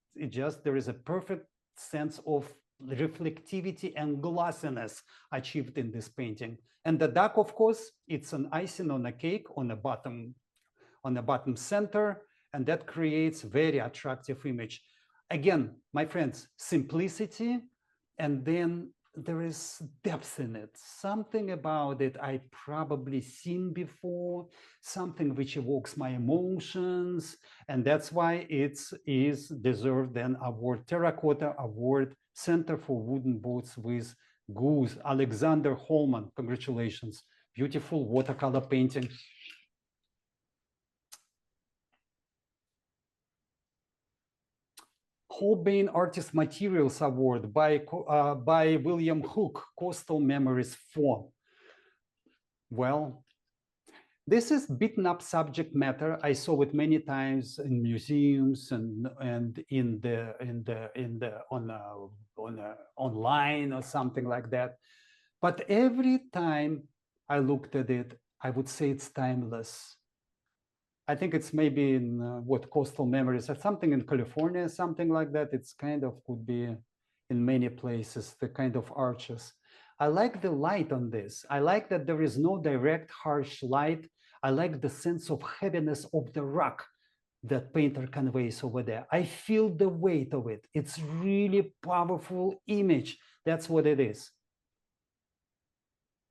there is a perfect sense of reflectivity and glossiness achieved in this painting. And the duck, of course, it's an icing on a cake on the bottom center, and that creates very attractive image. Again, my friends, simplicity, and then there is depth in it. Something about it I probably seen before, something which evokes my emotions, and that's why it is deserved an award. Terracotta Award, Center for Wooden Boats with Goose, Alexander Holman. Congratulations. Beautiful watercolor painting. Holbein Artist Materials Award by William Hook, Coastal Memories 4. Well, this is beaten up subject matter. I saw it many times in museums and online or something like that. But every time I looked at it, I would say it's timeless. I think it's maybe in Coastal Memories or something in California, something like that. It's kind of could be in many places, the kind of arches. I like the light on this. I like that there is no direct harsh light. I like the sense of heaviness of the rock that painter conveys over there. I feel the weight of it. It's really powerful image. That's what it is.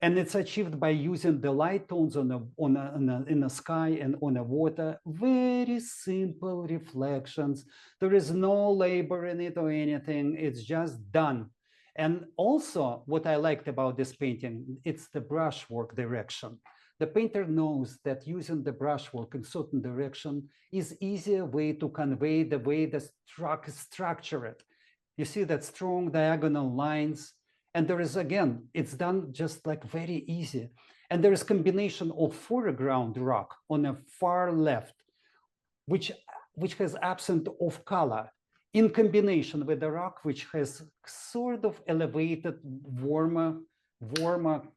And it's achieved by using the light tones in the sky and on the water. Very simple reflections. There is no labor in it or anything. It's just done. And also what I liked about this painting, it's the brushwork direction. The painter knows that using the brushwork in certain direction is easier way to convey the way the structure it. You see that strong diagonal lines. And there is, again, it's done just like very easy. And there is combination of foreground rock on the far left, which has absence of color, in combination with the rock, which has sort of elevated, warmer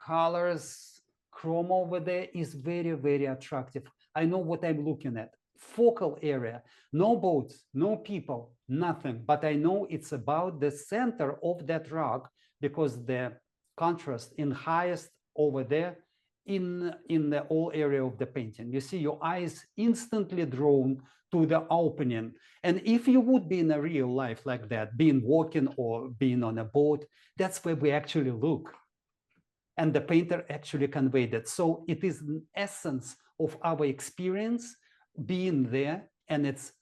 colors. Chrome over there is very, very attractive. I know what I'm looking at. Focal area, no boats, no people, nothing. But I know it's about the center of that rock, because the contrast in highest over there in the whole area of the painting. You see your eyes instantly drawn to the opening. And if you would be in a real life like that, being walking or being on a boat, that's where we actually look. And the painter actually conveyed it. So it is an essence of our experience being there. And it's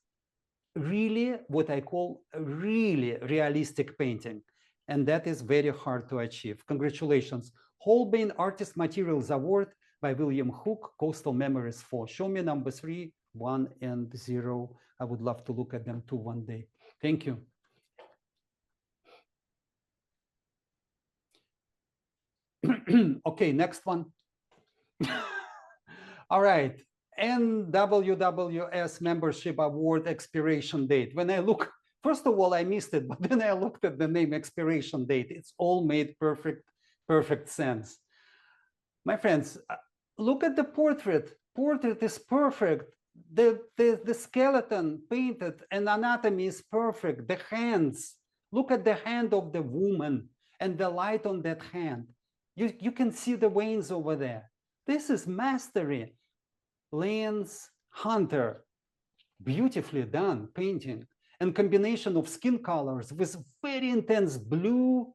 really what I call a really realistic painting. And that is very hard to achieve. Congratulations. Holbein Artist Materials Award by William Hook, Coastal Memories 4. Show me number 3, 1, and 0. I would love to look at them too one day. Thank you. Okay, next one. All right. NWWS Membership Award expiration date. When I look, first of all, I missed it, but then I looked at the name expiration date. It's all made perfect sense. My friends, look at the portrait. Portrait is perfect. The skeleton painted and anatomy is perfect. The hands, look at the hand of the woman and the light on that hand. You can see the veins over there. This is mastery. Lance Hunter, beautifully done painting, and combination of skin colors with very intense blue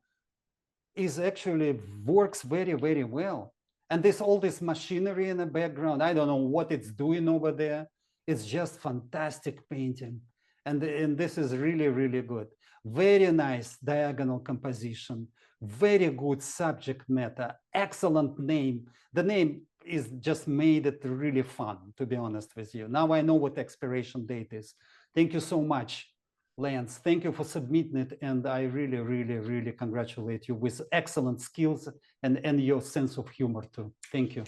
is actually works very, very well. And there's all this machinery in the background. I don't know what it's doing over there. It's just fantastic painting. And this is really, really good. Very nice diagonal composition. Very good subject matter. Excellent name. The name is just made it really fun, to be honest with you. Now I know what the expiration date is. Thank you so much, Lance. Thank you for submitting it. And I really, really, really congratulate you with excellent skills and your sense of humor too. Thank you.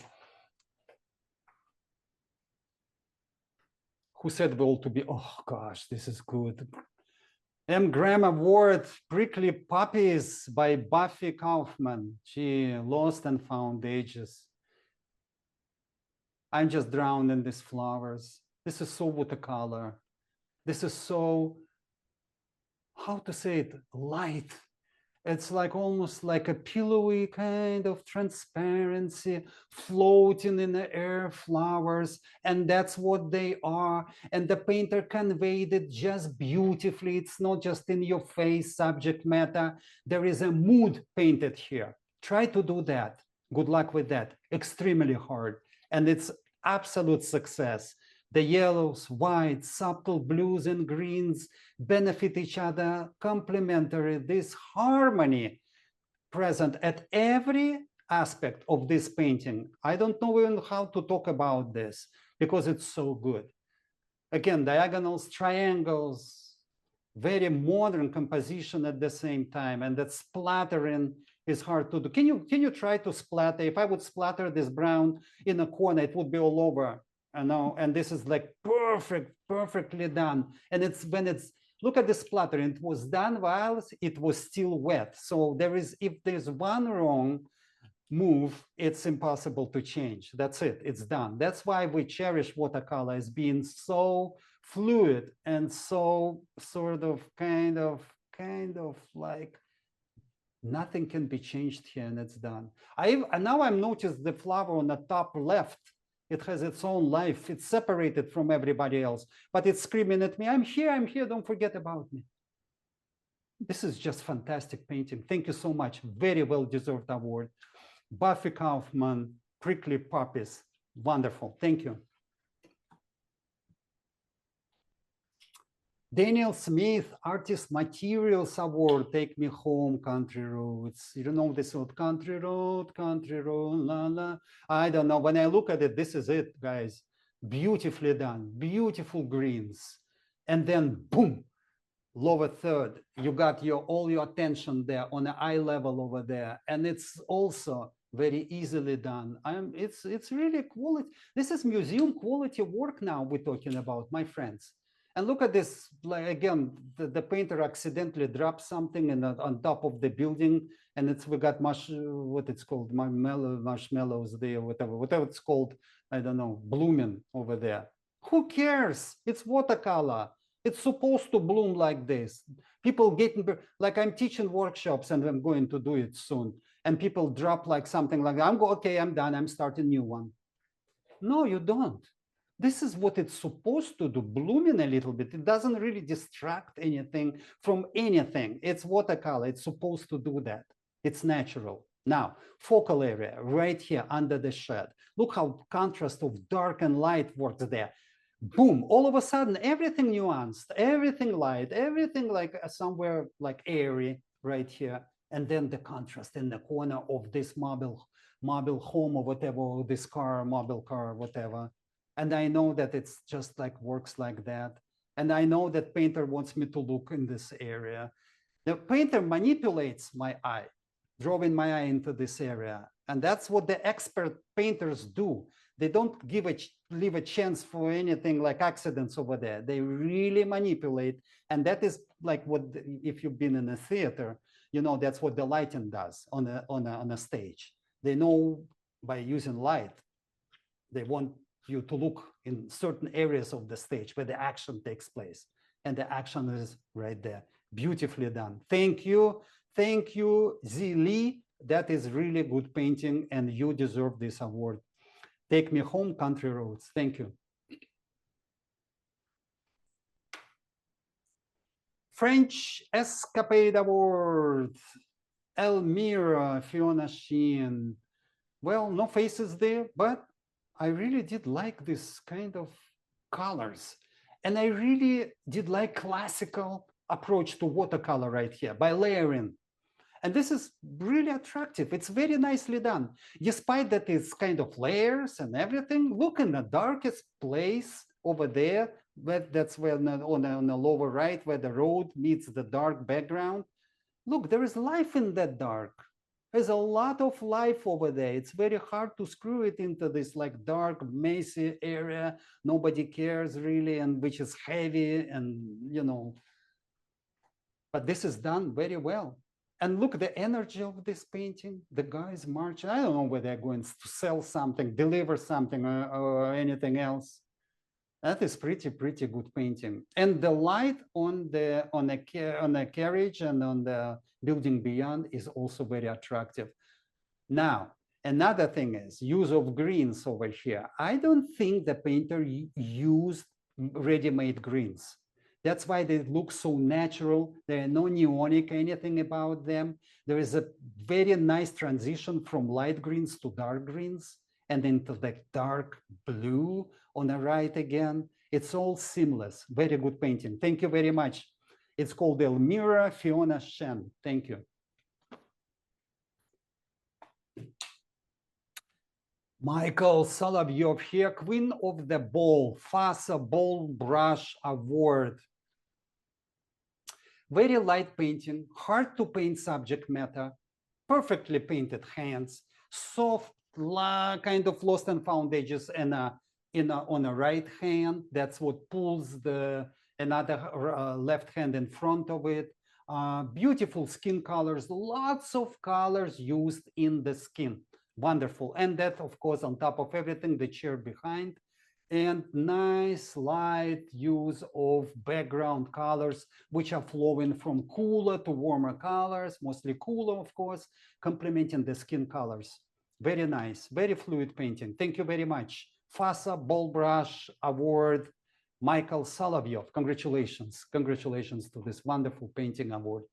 Who said we all to be, oh gosh, this is good. M. Graham Award, Prickly Puppies by Buffy Kaufman. She Lost and Found Ages. I'm just drowned in these flowers. This is so watercolor. This is so, how to say it, light. It's like almost like a pillowy kind of transparency floating in the air, flowers, and that's what they are. And the painter conveyed it just beautifully. It's not just in your face subject matter. There is a mood painted here. Try to do that. Good luck with that. Extremely hard. And it's absolute success. The yellows, whites, subtle blues and greens benefit each other, complementary. This harmony present at every aspect of this painting. I don't know even how to talk about this because it's so good. Again, diagonals, triangles, very modern composition at the same time, and that splattering is hard to do. Can you try to splatter? If I would splatter this brown in a corner, it would be all over. I know, and this is like perfectly done. And it's when it's, look at the splattering, it was done while it was still wet. So there is, if there's one wrong move, it's impossible to change. That's it, it's done. That's why we cherish watercolor as being so fluid and so sort of kind of like nothing can be changed here and it's done. Now I'm noticed the flower on the top left. It has its own life. It's separated from everybody else, but it's screaming at me, I'm here, don't forget about me. This is just fantastic painting. Thank you so much. Very well-deserved award. Buffy Kaufman, Prickly Poppies. Wonderful. Thank you. Daniel Smith, Artist Materials Award, Take Me Home, Country Roads. You know this old country road, la la. I don't know. When I look at it, this is it, guys. Beautifully done, beautiful greens. And then boom, lower third. You got all your attention there on the eye level over there. And it's also very easily done. It's really quality. This is museum quality work now we're talking about, my friends. And look at this, like, again, the painter accidentally dropped something on top of the building, and we got what it's called, marshmallows there, whatever it's called, I don't know, blooming over there. Who cares? It's watercolor. It's supposed to bloom like this. People getting, like I'm teaching workshops and I'm going to do it soon. And people drop like something like that. Okay, I'm done, I'm starting a new one. No, you don't. This is what it's supposed to do, blooming a little bit. It doesn't really distract anything from anything. It's watercolor, it's supposed to do that. It's natural. Now, focal area, right here under the shed. Look how contrast of dark and light works there. Boom, all of a sudden, everything nuanced, everything light, everything like somewhere like airy right here. And then the contrast in the corner of this marble home or whatever, or this car, marble car, whatever. And I know that it's just like works like that. And I know that painter wants me to look in this area. The painter manipulates my eye, drawing my eye into this area. And that's what the expert painters do. They don't leave a chance for anything like accidents over there. They really manipulate. And that is like what, if you've been in a theater, you know, that's what the lighting does on a stage. They know by using light, they want you to look in certain areas of the stage where the action takes place. And the action is right there. Beautifully done. Thank you. Thank you, Z Lee. That is really good painting and you deserve this award. Take Me Home, Country Roads. Thank you. French Escapade Award. Elmira, Fiona Sheen. Well, no faces there, but I really did like this kind of colors. And I really did like classical approach to watercolor right here by layering. And this is really attractive. It's very nicely done. Despite that it's kind of layers and everything, look in the darkest place over there. That's where on the lower right, where the road meets the dark background. Look, there is life in that dark. There's a lot of life over there. It's very hard to screw it into this like dark, messy area. Nobody cares really, and which is heavy and, you know, but this is done very well. And look, the energy of this painting, the guys marching. I don't know whether they're going to sell something, deliver something or anything else. That is pretty good painting. And the light on the carriage and on the building beyond is also very attractive. Now, another thing is use of greens over here. I don't think the painter used ready-made greens. That's why they look so natural. There are no neonic anything about them. There is a very nice transition from light greens to dark greens and into the dark blue on the right again. It's all seamless. Very good painting. Thank you very much. It's called Elmira Fiona Shen. Thank you. Michael Solovyov here, Queen of the Ball, FASA Ball Brush Award. Very light painting, hard to paint subject matter, perfectly painted hands, soft, kind of lost and found edges, and on the right hand, that's what pulls another left hand in front of it. Beautiful skin colors, lots of colors used in the skin. Wonderful. And that, of course, on top of everything, the chair behind. And nice light use of background colors, which are flowing from cooler to warmer colors, mostly cooler, of course, complementing the skin colors. Very nice, very fluid painting. Thank you very much. FASA Ball Brush Award, Michael Solovyov. Congratulations. Congratulations to this wonderful painting award.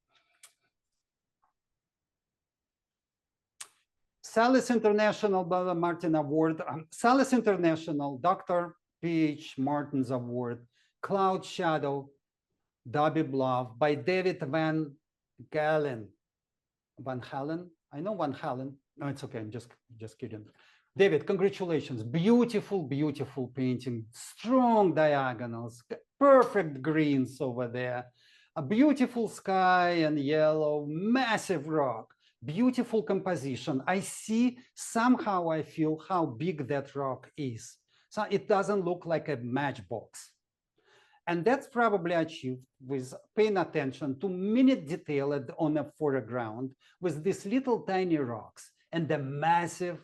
Salis International Martin Award, Salis International Dr. P.H. Martins Award, Cloud Shadow, Dobby Bluff by David Van Galen. Van Halen? I know Van Halen. No, it's okay. I'm just kidding. David, congratulations. Beautiful, beautiful painting. Strong diagonals, perfect greens over there. A beautiful sky and yellow, massive rock, beautiful composition. I see, somehow I feel how big that rock is. So it doesn't look like a matchbox. And that's probably achieved with paying attention to minute detail on a foreground with these little tiny rocks and the massive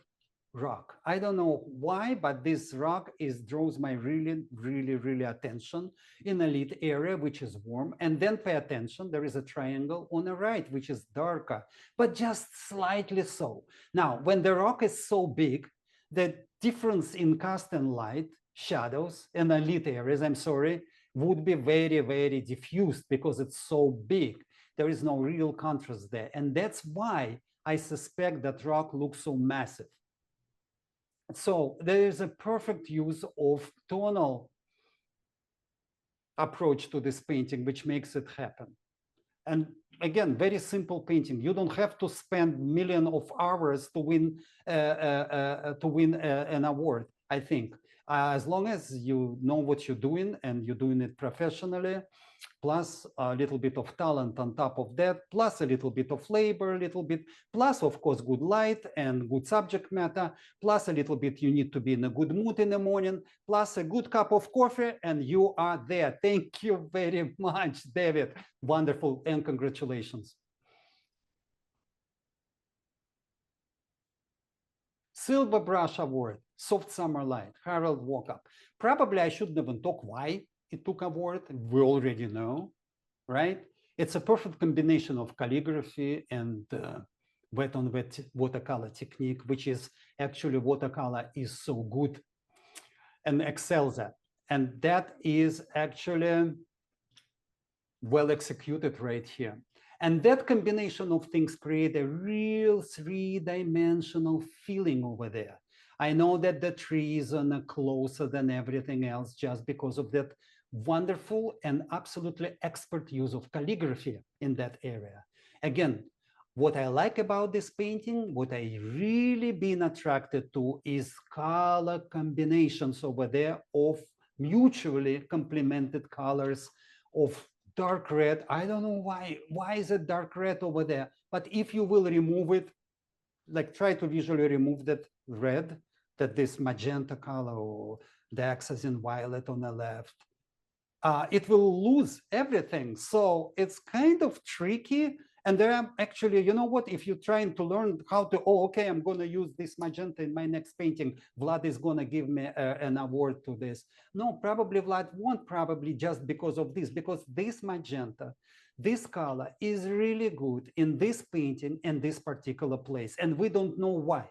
rock. I don't know why, but this rock draws my really attention in a lit area, which is warm. And then pay attention, there is a triangle on the right, which is darker, but just slightly so. Now, when the rock is so big, the difference in cast and light, shadows, and lit areas, I'm sorry, would be very diffused because it's so big. There is no real contrast there. And that's why I suspect that rock looks so massive. So there is a perfect use of tonal approach to this painting, which makes it happen. And again, very simple painting. You don't have to spend millions of hours to win an award, I think. As long as you know what you're doing and you're doing it professionally, plus a little bit of talent on top of that, plus a little bit of labor, a little bit, plus of course good light and good subject matter, plus a little bit you need to be in a good mood in the morning, plus a good cup of coffee, and you are there. Thank you very much, David. Wonderful, and congratulations. Silver Brush Award, Soft Summer Light, Harold Walkup. Probably I shouldn't even talk why it took award. We already know, right? It's a perfect combination of calligraphy and wet on wet watercolor technique, which is actually watercolor is so good and excels at. And that is actually well executed right here. And that combination of things create a real three-dimensional feeling over there. I know that the trees are closer than everything else just because of that wonderful and absolutely expert use of calligraphy in that area. Again, what I like about this painting, what I really been attracted to is color combinations over there of mutually complemented colors of dark red. I don't know why is it dark red over there, but if you will remove it, like try to visually remove that red, that this magenta color or the accents in violet on the left, it will lose everything. So it's kind of tricky. And there are actually, you know what, if you're trying to learn how to, oh, okay, I'm going to use this magenta in my next painting, Vlad is going to give me an award to this. No, probably Vlad won't, probably just because of this, because this magenta, this color is really good in this painting in this particular place. And we don't know why.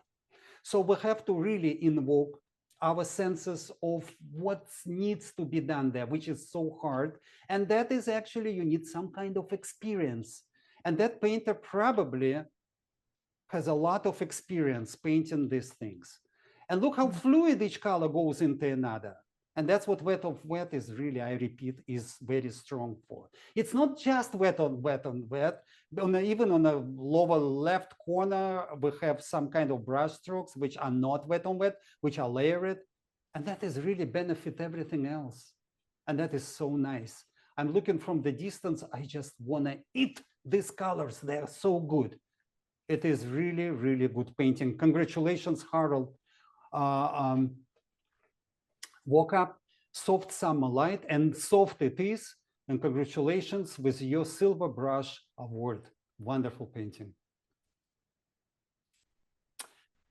So we have to really invoke our senses of what needs to be done there, which is so hard. And that is actually, you need some kind of experience. And that painter probably has a lot of experience painting these things. And look how fluid each color goes into another. And that's what wet of wet is really, I repeat, is very strong for. It's not just wet on wet on wet. Even on the lower left corner, we have some kind of brush strokes which are not wet on wet, which are layered. And that is really benefit everything else. And that is so nice. I'm looking from the distance, I just want to eat these colors. They are so good. It is really, really good painting. Congratulations, Harold. Woke up, soft summer light, and soft it is. And congratulations with your Silver Brush Award. Wonderful painting.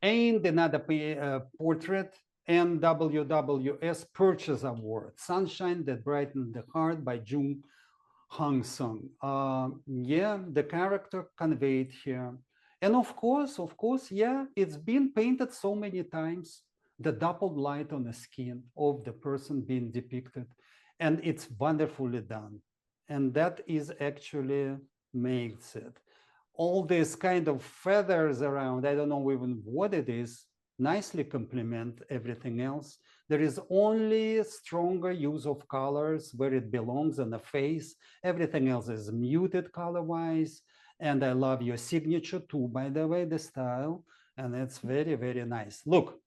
And another portrait, NWWS Purchase Award, Sunshine That Brightened the Heart by Jung Hong Sung. Yeah, the character conveyed here. And of course, yeah, it's been painted so many times, the dappled light on the skin of the person being depicted. And it's wonderfully done. And that is actually makes it. all these kind of feathers around, I don't know even what it is, nicely complement everything else. There is only stronger use of colors where it belongs on the face. Everything else is muted color-wise. And I love your signature too, by the way, the style. And it's very, very nice. Look,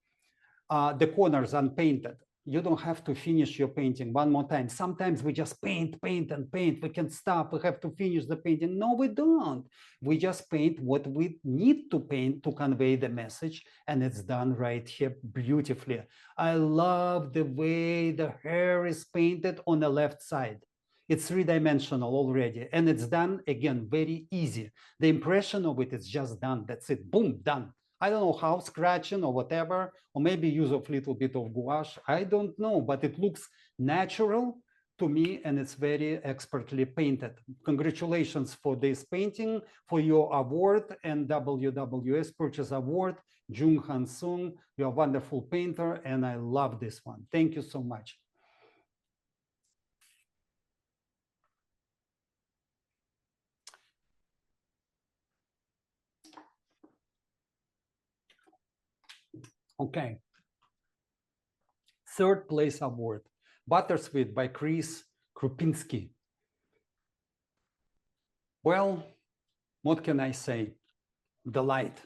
the corners unpainted. You don't have to finish your painting one more time. Sometimes we just paint, paint, and paint. We can stop. We have to finish the painting. No, we don't. We just paint what we need to paint to convey the message, and it's done right here beautifully. I love the way the hair is painted on the left side. It's three-dimensional already, and it's done, again, very easy. The impression of it is just done. That's it. Boom, done. I don't know how, scratching or whatever, or maybe use of little bit of gouache. I don't know, but it looks natural to me, and it's very expertly painted. Congratulations for this painting, for your award and NWWS Purchase Award. Jung Han Sung, you're a wonderful painter, and I love this one. Thank you so much. Okay. Third place award, Buttersweet by Chris Krupinski. Well, what can I say? The light.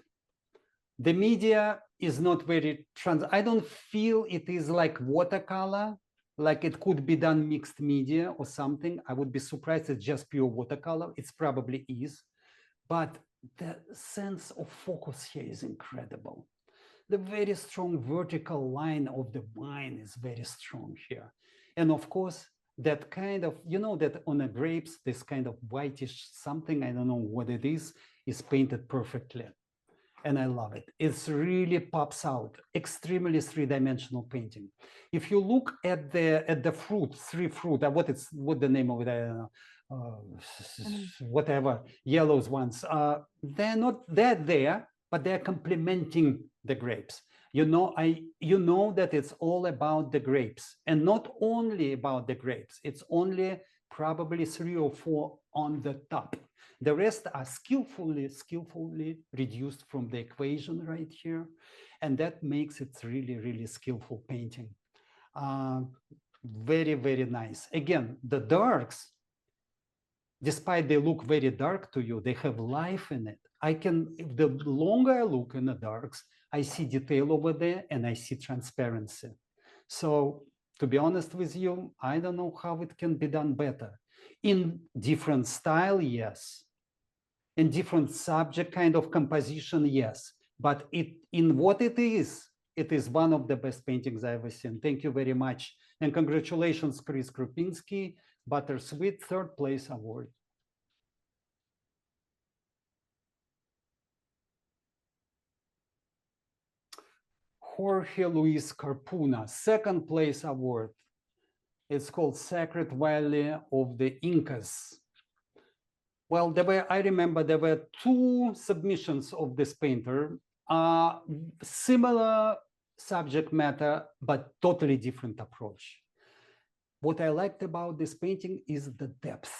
The media is not very I don't feel it is like watercolor, like it could be done mixed media or something. I would be surprised it's just pure watercolor. It's probably is. But the sense of focus here is incredible. The very strong vertical line of the wine is very strong here. And of course, that kind of, you know, that on the grapes, this kind of whitish something, I don't know what it is painted perfectly. And I love it. It's really pops out, extremely three-dimensional painting. If you look at the fruit, what the name of it, I don't know, whatever, yellows ones, they're not that there, but they're complementing the grapes. You know that it's all about the grapes, and not only about the grapes. It's only probably 3 or 4 on the top. The rest are skillfully reduced from the equation right here, and that makes it really, really skillful painting. Very, very nice. Again, the darks, despite they look very dark to you, they have life in it. The longer I look in the darks, I see detail over there and I see transparency. So to be honest with you, I don't know how it can be done better. In different style, yes. In different subject kind of composition, yes. But in what it is one of the best paintings I've ever seen. Thank you very much. And congratulations, Chris Krupinski, Buttersweet, 3rd place award. Jorge Luis Carpuna, 2nd place award. It's called Sacred Valley of the Incas. Well, I remember there were 2 submissions of this painter, similar subject matter, but totally different approach. What I liked about this painting is the depth,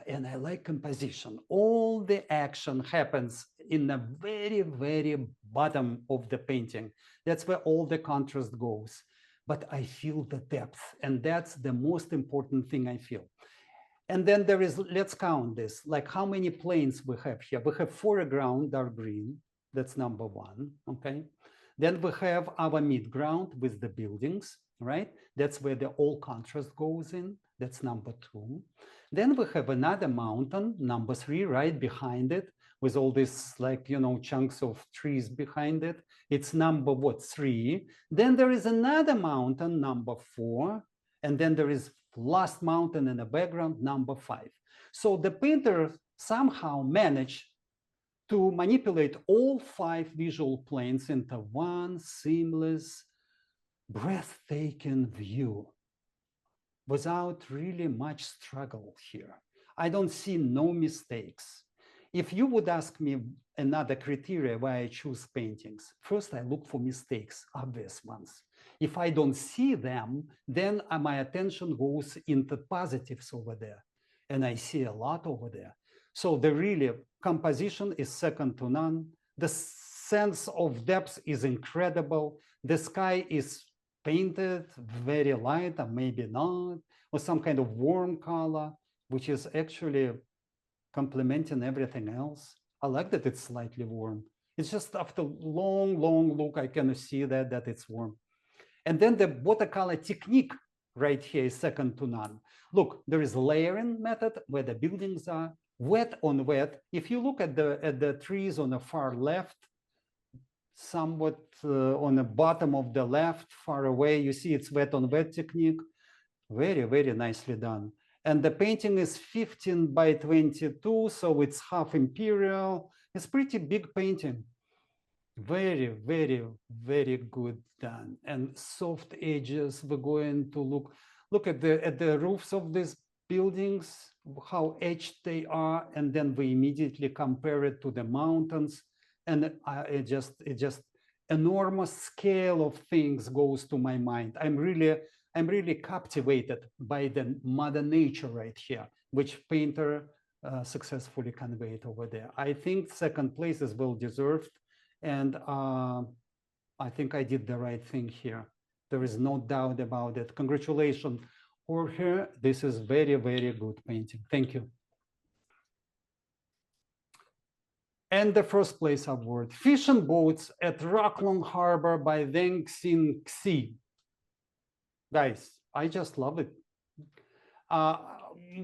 and I like composition. All the action happens in the very, very bottom of the painting. That's where all the contrast goes. But I feel the depth, and that's the most important thing I feel. And then there is, let's count this, like how many planes we have here. We have foreground, dark green, that's number 1, okay? Then we have our midground with the buildings, right? That's where the all contrast goes in, that's number 2. Then we have another mountain, number 3, right behind it, with all this, like, you know, chunks of trees behind it. It's number, 3. Then there is another mountain, number 4. And then there is last mountain in the background, number 5. So the painter somehow managed to manipulate all 5 visual planes into one seamless, breathtaking view without really much struggle here. I don't see no mistakes. If you would ask me another criteria why I choose paintings, first I look for mistakes, obvious ones. If I don't see them, then my attention goes into positives over there. And I see a lot over there. So the really composition is second to none. The sense of depth is incredible. The sky is painted very light, or maybe not, or some kind of warm color, which is actually complementing everything else. I like that it's slightly warm. It's just after long look, I can see that it's warm. And then the watercolor technique right here is second to none. Look, there is layering method where the buildings are wet on wet. If you look at the trees on the far left, somewhat on the bottom of the left, far away, you see it's wet on wet technique. Very nicely done. And the painting is 15 by 22, so it's half imperial. It's pretty big painting. Very good done. And soft edges. We're going to look at the roofs of these buildings, how etched they are, and then we immediately compare it to the mountains. And it just enormous scale of things goes to my mind. I'm really captivated by the mother nature right here, which painter successfully conveyed over there. I think second place is well deserved, and I think I did the right thing here. There is no doubt about it. Congratulations for her. This is very good painting. Thank you. And the first place award, Fishing Boats at Rockland Harbor by Deng Xin Xi. Guys, I just love it.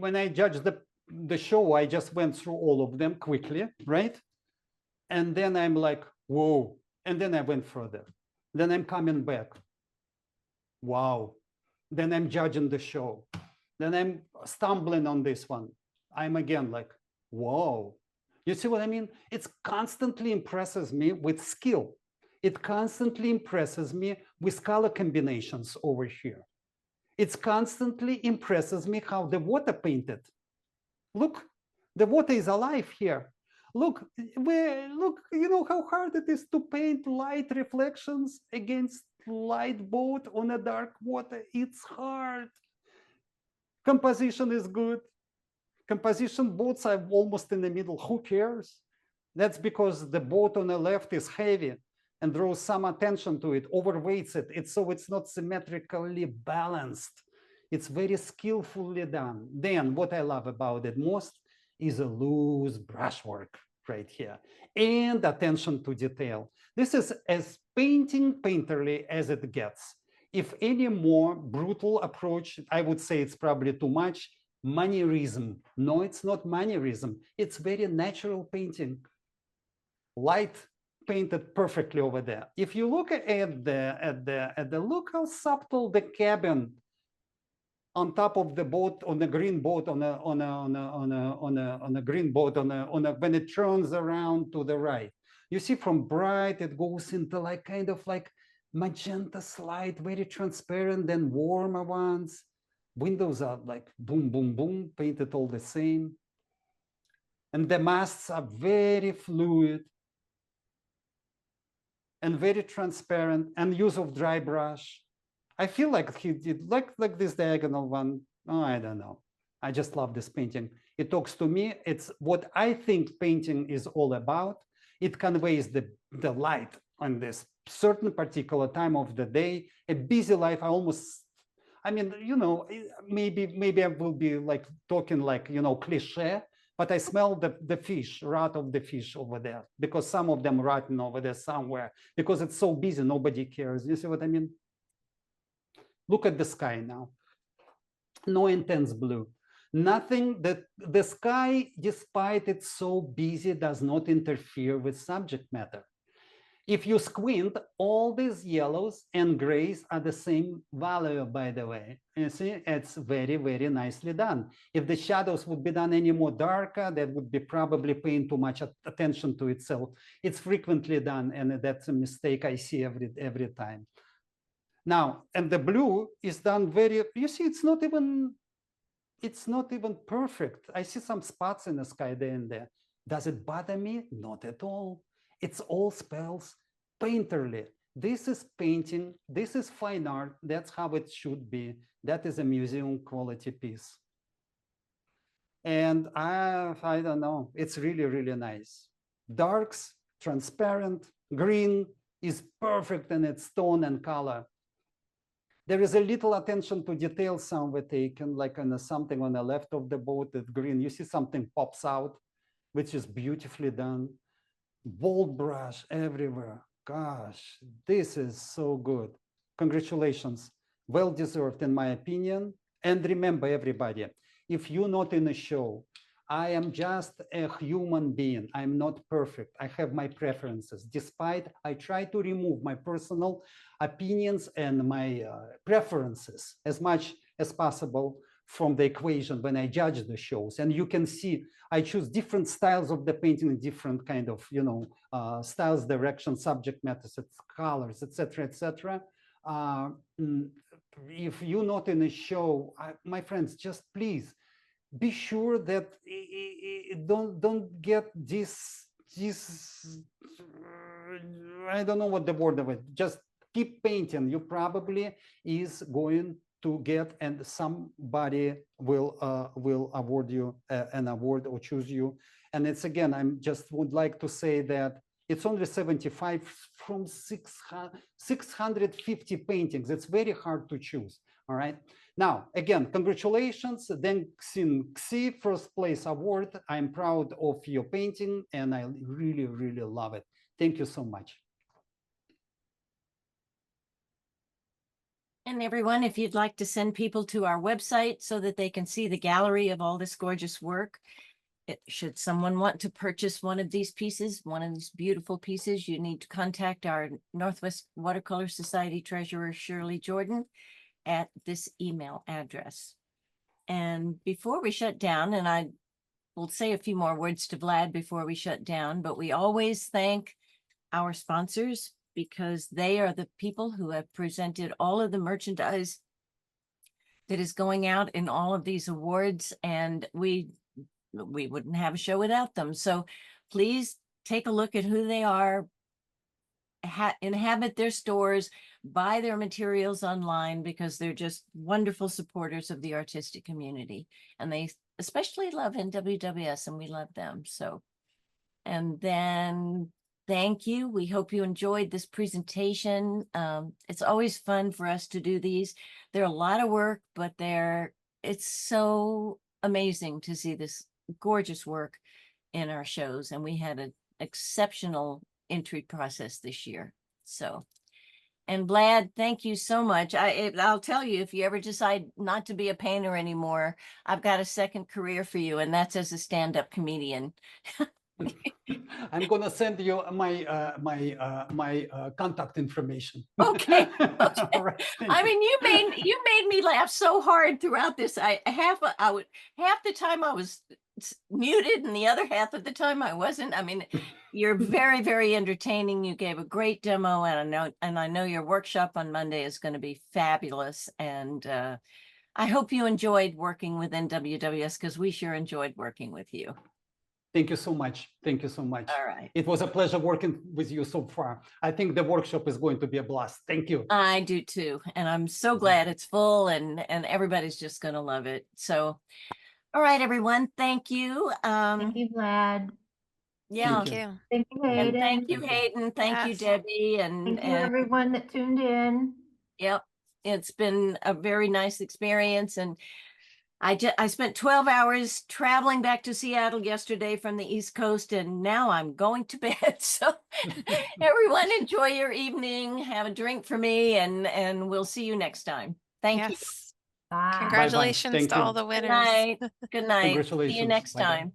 When I judged the show, I just went through all of them quickly, right? And then I'm like, whoa. And then I went further. Then I'm coming back. Wow. Then I'm judging the show. Then I'm stumbling on this one. I'm again like, whoa. You see what I mean? It constantly impresses me with skill. It constantly impresses me with color combinations over here. It constantly impresses me how the water painted. Look, the water is alive here. Look, you know how hard it is to paint light reflections against light boat on a dark water. It's hard. Composition is good. Composition boats are almost in the middle. Who cares? That's because the boat on the left is heavy and draws some attention to it, overweights it. So it's not symmetrically balanced. It's very skillfully done. Then what I love about it most is a loose brushwork right here and attention to detail. This is as painterly as it gets. If any more brutal approach, I would say it's probably too much. Manierism. No, it's not manierism. It's very natural painting. Light painted perfectly over there. If you look at the look how subtle the cabin on top of the boat, on the green boat, on a green boat, when it turns around to the right. You see from bright, it goes into like kind of like magenta slide, very transparent, then warmer ones. Windows are like boom, painted all the same. And the masts are very fluid and very transparent, and use of dry brush. I feel like he did like this diagonal one. Oh, I don't know. I just love this painting. It talks to me. It's what I think painting is all about. It conveys the light on this certain particular time of the day, a busy life. I mean, you know, maybe I will be like talking like, you know, cliche, but I smell the fish, rot of the fish over there, because some of them rotting over there somewhere, because it's so busy, nobody cares. You see what I mean? Look at the sky now. No intense blue. Nothing that the sky, despite it's so busy, does not interfere with subject matter. If you squint, all these yellows and grays are the same value, by the way. You see, it's very nicely done. If the shadows would be done any more darker, that would be probably paying too much attention to itself. It's frequently done, and that's a mistake I see every time. Now, and the blue is done very, you see, it's not even perfect. I see some spots in the sky there and there. Does it bother me? Not at all. It's all spells painterly. This is painting. This is fine art. That's how it should be. That is a museum quality piece. And I don't know, it's really, really nice. Darks, transparent, green is perfect in its tone and color. There is a little attention to detail somewhere taken, like on something on the left of the boat, that green, you see something pops out, which is beautifully done. Bold brush everywhere. Gosh, this is so good. Congratulations. Well deserved, in my opinion. And remember, everybody, if you're not in a show, I am just a human being. I'm not perfect. I have my preferences. Despite I try to remove my personal opinions and my preferences as much as possible from the equation when I judge the shows. And you can see I choose different styles of the painting, different kind of, styles, direction, subject matters, colors, etc., etc. If you're not in a show, my friends, just please be sure that don't get this I don't know what the word of it. Just keep painting. You probably is going to get, and somebody will award you an award or choose you. And it's again, I'm just would like to say that it's only 75 from 650 paintings. It's very hard to choose. All right. Now, again, congratulations. Then Xi, first place award. I'm proud of your painting and I really, really love it. Thank you so much. And everyone, if you'd like to send people to our website so that they can see the gallery of all this gorgeous work, should someone want to purchase one of these pieces, one of these beautiful pieces, you need to contact our Northwest Watercolor Society Treasurer, Shirley Jordan, at this email address. And before we shut down, and I will say a few more words to Vlad before we shut down, but we always thank our sponsors because they are the people who have presented all of the merchandise that is going out in all of these awards, and we wouldn't have a show without them. So please take a look at who they are, inhabit their stores, buy their materials online, because they're just wonderful supporters of the artistic community. And they especially love NWWS, and we love them. So, and then thank you. We hope you enjoyed this presentation. It's always fun for us to do these. They're a lot of work, but it's so amazing to see this gorgeous work in our shows. And we had an exceptional entry process this year. So, and Vlad, thank you so much. I'll tell you, if you ever decide not to be a painter anymore, I've got a second career for you, and that's as a stand-up comedian. I'm gonna send you my contact information. Okay. Okay. Right, I you. mean, you made me laugh so hard throughout this. Half the time I was muted, and the other half of the time I wasn't. I mean, you're very, very entertaining. You gave a great demo, and I know your workshop on Monday is going to be fabulous. And I hope you enjoyed working with NWWS, because we sure enjoyed working with you. Thank you so much. Thank you so much. All right. It was a pleasure working with you so far. I think the workshop is going to be a blast. Thank you. I do too. And I'm so glad it's full, and everybody's just going to love it. So, all right, everyone. Thank you. Thank you, Vlad. Yeah. Thank you. Thank you, And Hayden. thank you, Hayden. Thank you, Yes. Debbie. Thank you, everyone that tuned in. Yep. It's been a very nice experience. And I spent 12 hours traveling back to Seattle yesterday from the East Coast, and now I'm going to bed. So everyone, enjoy your evening. Have a drink for me, and we'll see you next time. Thank you. Yes. Bye. Congratulations Thank to you. all the Good winners. night. Good night. See you Congratulations. next Bye-bye. time.